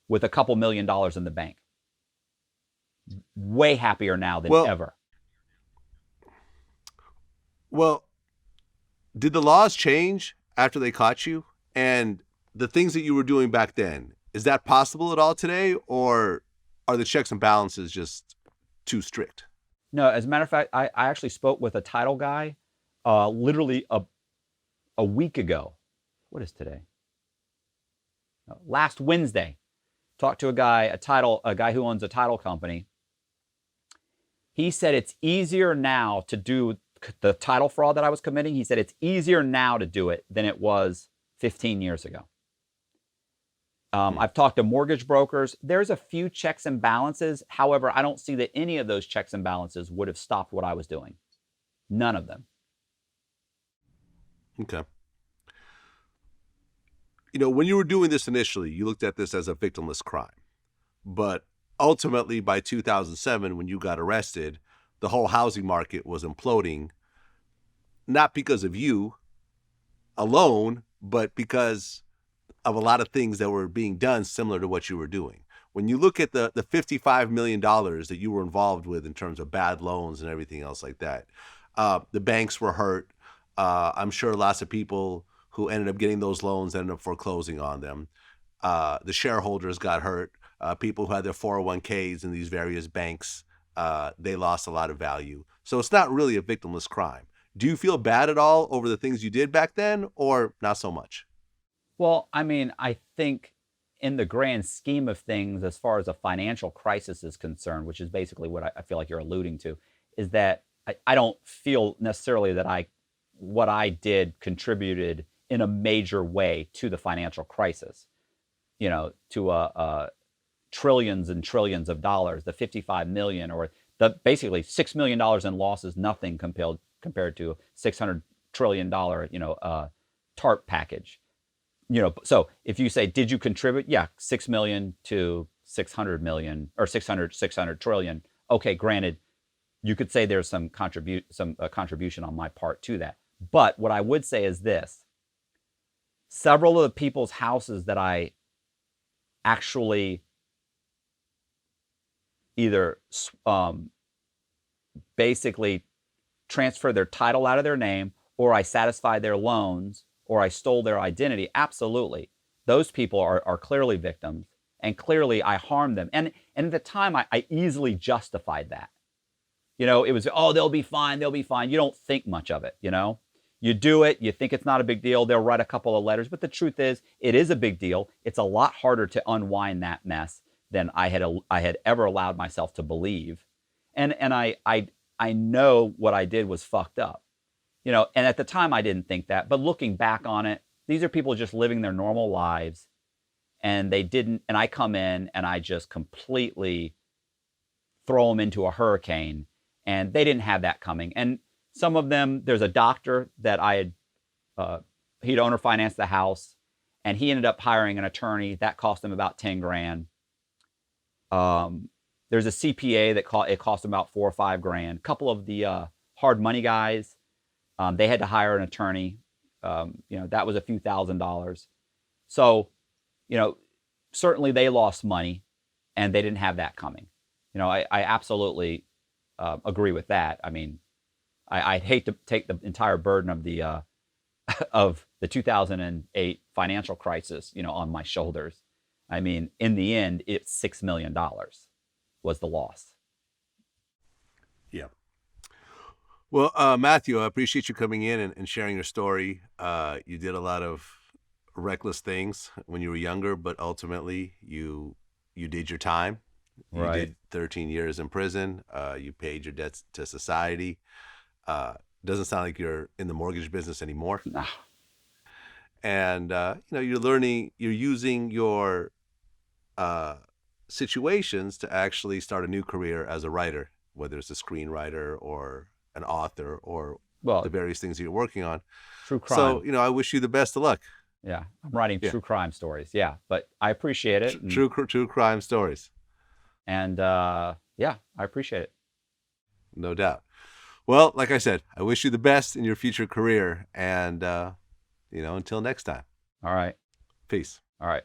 with a couple $1 million in the bank. Way happier now than ever. Well, did the laws change after they caught you? And the things that you were doing back then, is that possible at all today? Or are the checks and balances just too strict? No, as a matter of fact, I actually spoke with a title guy literally a week ago. What is today? Last Wednesday. Talked to a guy who owns a title company. He said it's easier now to do the title fraud that I was committing. He said it's easier now to do it than it was 15 years ago. I've talked to mortgage brokers. There's a few checks and balances. However, I don't see that any of those checks and balances would have stopped what I was doing. None of them. Okay. When you were doing this initially, you looked at this as a victimless crime. But ultimately, by 2007, when you got arrested, the whole housing market was imploding, not because of you alone, but because of a lot of things that were being done similar to what you were doing. when you look at the $55 million that you were involved with in terms of bad loans and everything else like that, the banks were hurt. I'm sure lots of people who ended up getting those loans ended up foreclosing on them. The shareholders got hurt. People who had their 401ks in these various banks, they lost a lot of value. So it's not really a victimless crime. Do you feel bad at all over the things you did back then, or not so much? Well, I mean, I think in the grand scheme of things, as far as a financial crisis is concerned, which is basically what I feel like you're alluding to, is that I don't feel necessarily that what I did contributed in a major way to the financial crisis, to trillions and trillions of dollars. The 55 million, or the basically $6 million in losses, nothing compared to $600 trillion, TARP package. So if you say, did you contribute? Yeah, 6 million to 600 million, or 600 trillion. Okay, granted, you could say there's some contribution on my part to that. But what I would say is this: several of the people's houses that I actually either basically transferred their title out of their name, or I satisfied their loans, or I stole their identity, absolutely. Those people are clearly victims, and clearly I harmed them. And at the time, I easily justified that. It was, oh, they'll be fine, they'll be fine. You don't think much of it, You do it, you think it's not a big deal, they'll write a couple of letters, but the truth is, it is a big deal. It's a lot harder to unwind that mess than I had ever allowed myself to believe. And I know what I did was fucked up. And at the time I didn't think that, but looking back on it, these are people just living their normal lives, and I come in and I just completely throw them into a hurricane, and they didn't have that coming. And some of them, there's a doctor that he'd owner financed the house, and he ended up hiring an attorney that cost him about 10 grand. There's a CPA it cost him about $4 or $5 grand. A couple of the hard money guys, they had to hire an attorney. That was a few $1,000s. So, certainly they lost money, and they didn't have that coming. I absolutely agree with that. I mean, I'd hate to take the entire burden of the of the 2008 financial crisis, on my shoulders. I mean, in the end, it's $6 million was the loss. Yeah. Well, Matthew, I appreciate you coming in and sharing your story. You did a lot of reckless things when you were younger, but ultimately you did your time. You Right. did 13 years in prison. You paid your debts to society. Doesn't sound like you're in the mortgage business anymore. Nah. And, you're using your situations to actually start a new career as a writer, whether it's a screenwriter or an author or Well, the various things you're working on. true crime. So, I wish you the best of luck. Yeah, I'm writing Yeah. true crime stories. Yeah, but I appreciate it. True crime stories. And yeah, I appreciate it. No doubt. Well, like I said, I wish you the best in your future career. And, until next time, All right. peace. All right.